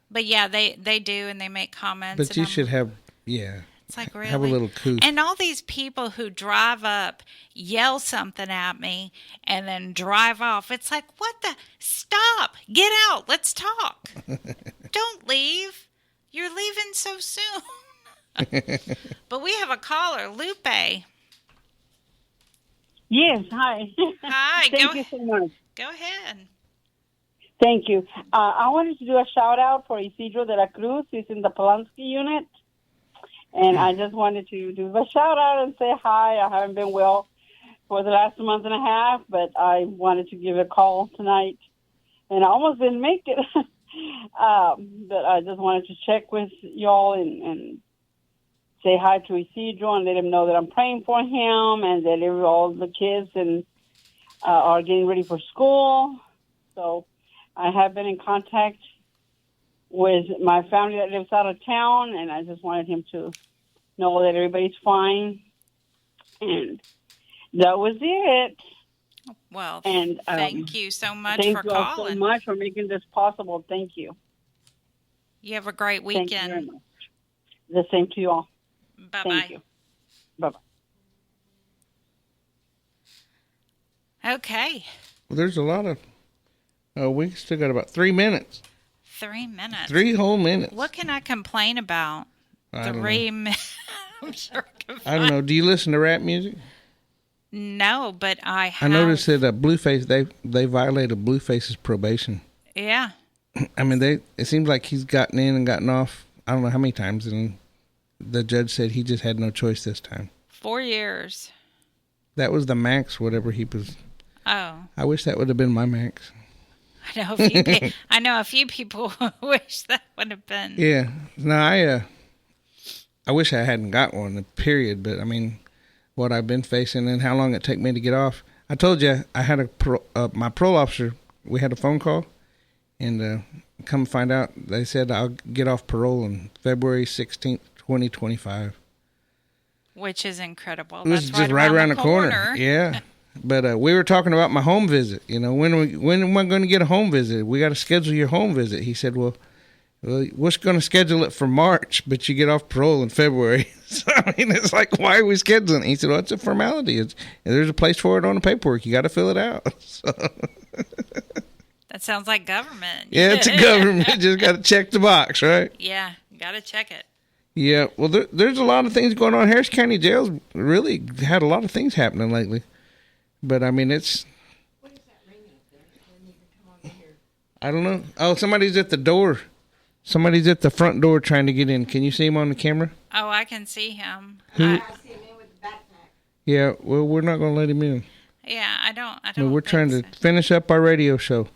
But yeah, they do, and they make comments. But you should have, yeah. It's like, really? Have a little coup. And all these people who drive up, yell something at me, and then drive off. It's like, what the? Stop. Get out. Let's talk. Don't leave. You're leaving so soon. But we have a caller, Lupe. Yes, hi. Hi. Thank you so much. Go ahead. Thank you. I wanted to do a shout-out for Isidro de la Cruz. He's in the Polanski unit. And I just wanted to do a shout-out and say hi. I haven't been well for the last month and a half, but I wanted to give a call tonight. And I almost didn't make it. But I just wanted to check with y'all and say hi to Isidro and let him know that I'm praying for him and that all the kids are getting ready for school. So I have been in contact with my family that lives out of town, and I just wanted him to know that everybody's fine. And that was it. Well, and thank you so much thank for you all calling. so much for making this possible. Thank you. You have a great weekend. Thank you very much. The same to you all. Bye-bye. Thank you. Bye-bye. Okay. Well, there's a lot of... we still got about 3 minutes. 3 minutes. 3 whole minutes. What can I complain about? I don't 3 minutes. I'm sure I don't know. Do you listen to rap music? No, but I have. I noticed that Blueface, they violated Blueface's probation. Yeah. I mean, it seems like he's gotten in and gotten off, I don't know how many times, and the judge said he just had no choice this time. 4 years. That was the max, whatever he was. Oh. I wish that would have been my max. I know a few people wish that would have been. Yeah. No, I wish I hadn't got one, period. But, I mean, what I've been facing and how long it took me to get off. I told you I had my parole officer, we had a phone call. And come find out, they said I'll get off parole on February 16th, 2025. Which is incredible. It was That's just right around the corner. Yeah. But we were talking about my home visit. You know, when am I going to get a home visit? We got to schedule your home visit. He said, well, we're going to schedule it for March, but you get off parole in February. So, I mean, it's like, why are we scheduling it? He said, well, it's a formality. There's a place for it on the paperwork. You got to fill it out. So. That sounds like government. Yeah, it's a government. Just got to check the box, right? Yeah, got to check it. Yeah, well, there's a lot of things going on. Harris County Jail's really had a lot of things happening lately. But, I mean, it's... What is that ringing up there? I need to come over here. I don't know. Oh, somebody's at the door. Somebody's at the front door trying to get in. Can you see him on the camera? Oh, I can see him. Who? I see him in with the backpack. Yeah, well, we're not going to let him in. Yeah, I don't No, we're trying to finish up our radio show.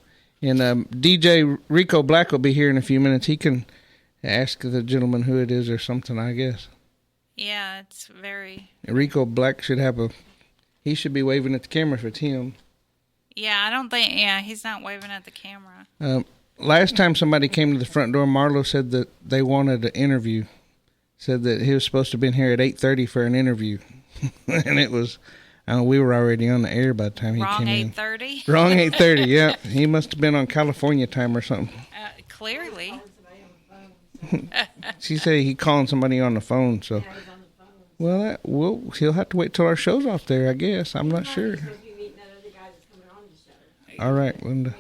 And DJ Rico Black will be here in a few minutes. He can ask the gentleman who it is or something, I guess. Yeah, it's very... Rico Black should have he should be waving at the camera if it's him. Yeah, I don't think... Yeah, he's not waving at the camera. Last time somebody came to the front door, Marlo said that they wanted an interview. Said that he was supposed to have been here at 8:30 for an interview. And it was... we were already on the air by the time he came in. Wrong 8:30? Wrong 8:30, yeah. He must have been on California time or something. Clearly. She said he calling somebody on the phone, so... Well, he'll have to wait till our show's off there, I guess. I'm not sure. All right, Linda.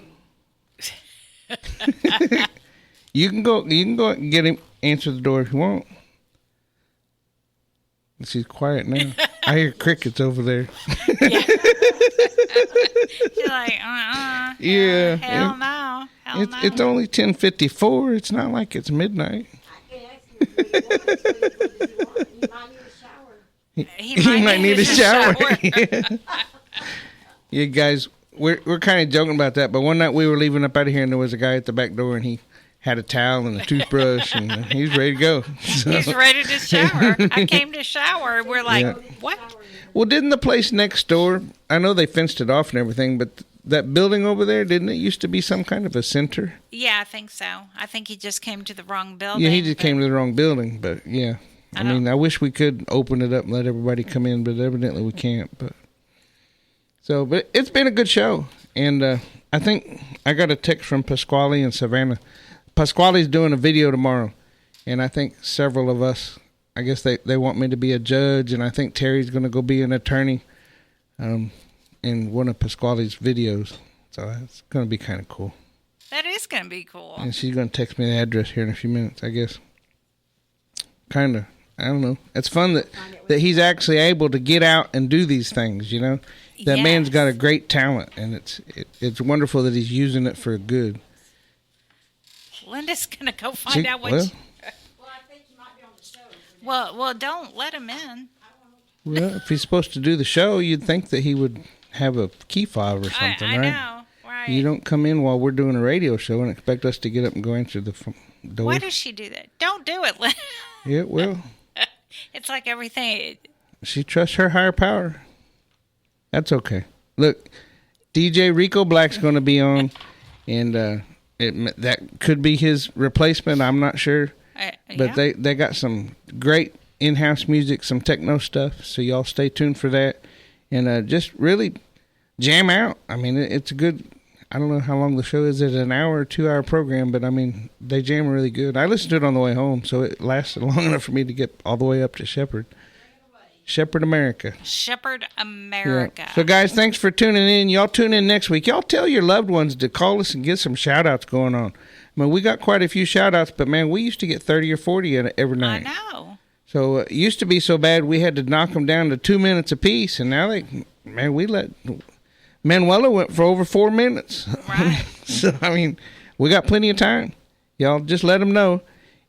You can go and get him, answer the door if you want. She's quiet now. I hear crickets over there. She's like, Yeah. hell no. Hell no. It's only 10:54. It's not like it's midnight. He might need a shower. Yeah, guys, we're kind of joking about that, but one night we were leaving up out of here, and there was a guy at the back door, and he had a towel and a toothbrush, and he was ready to go. So, He's ready to shower. I came to shower. We're like, what? Well, didn't the place next door, I know they fenced it off and everything, but that building over there, didn't it used to be some kind of a center? Yeah, I think so. I think he just came to the wrong building. Yeah, he just came to the wrong building, but yeah. I mean, I wish we could open it up and let everybody come in, but evidently we can't. But it's been a good show. And I think I got a text from Pasquale and Savannah. Pasquale's doing a video tomorrow, and I think several of us, I guess they want me to be a judge, and I think Terry's going to go be an attorney in one of Pasquale's videos. So it's going to be kind of cool. That is going to be cool. And she's going to text me the address here in a few minutes, I guess. Kind of. I don't know. It's fun that he's actually able to get out and do these things, you know? That man's got a great talent, and it's wonderful that he's using it for good. Linda's going to go find out what... Well, I think he might be on the show. Well, don't let him in. Well, if he's supposed to do the show, you'd think that he would have a key fob or something, I right? know, right. You don't come in while we're doing a radio show and expect us to get up and go answer the door. Why does she do that? Don't do it, Linda. Yeah, well... It's like everything. She trusts her higher power. That's okay. Look, DJ Rico Black's going to be on, and that could be his replacement. I'm not sure. But they got some great in-house music, some techno stuff, so y'all stay tuned for that. And just really jam out. I mean, it's a good... I don't know how long the show is. It's an hour or 2 hour program, but I mean, they jam really good. I listened to it on the way home, so it lasted long enough for me to get all the way up to Shepherd, America. Shepherd, America. Yeah. So, guys, thanks for tuning in. Y'all tune in next week. Y'all tell your loved ones to call us and get some shout-outs going on. I mean, we got quite a few shout-outs, but, man, we used to get 30 or 40 every night. I know. So, it used to be so bad we had to knock them down to 2 minutes apiece, and now we let... Manuela went for over 4 minutes. Right. So, I mean, we got plenty of time. Y'all just let them know.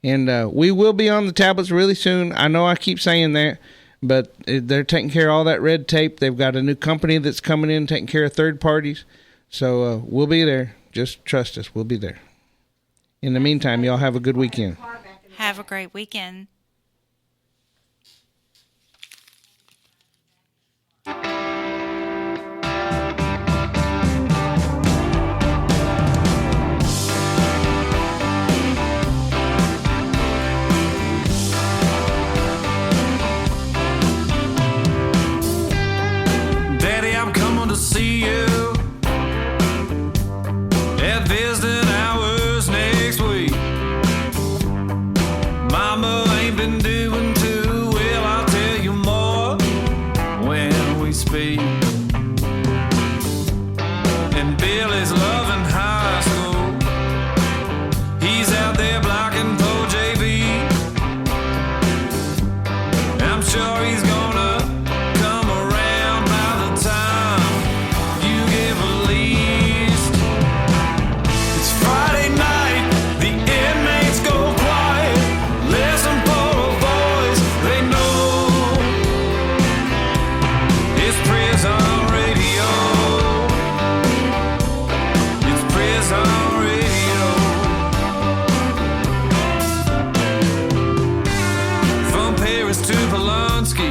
And we will be on the tablets really soon. I know I keep saying that, but they're taking care of all that red tape. They've got a new company that's coming in, taking care of third parties. So we'll be there. Just trust us. We'll be there. In the meantime, y'all have a good weekend. Have a great weekend. See you at visiting hours next week. Mama ain't been doing too well, I'll tell you more when we speak. And Billy's loving high school. He's out there blocking for JV. I'm sure he's gonna come around by the time Friday night, the inmates go quiet. Listen for a voice they know. It's prison radio. It's prison radio. From Paris to Polanski.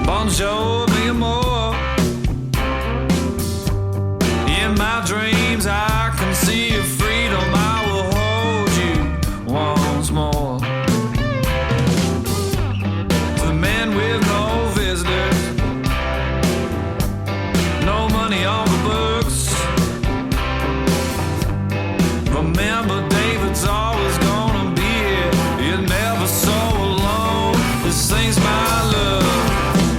Bonjour.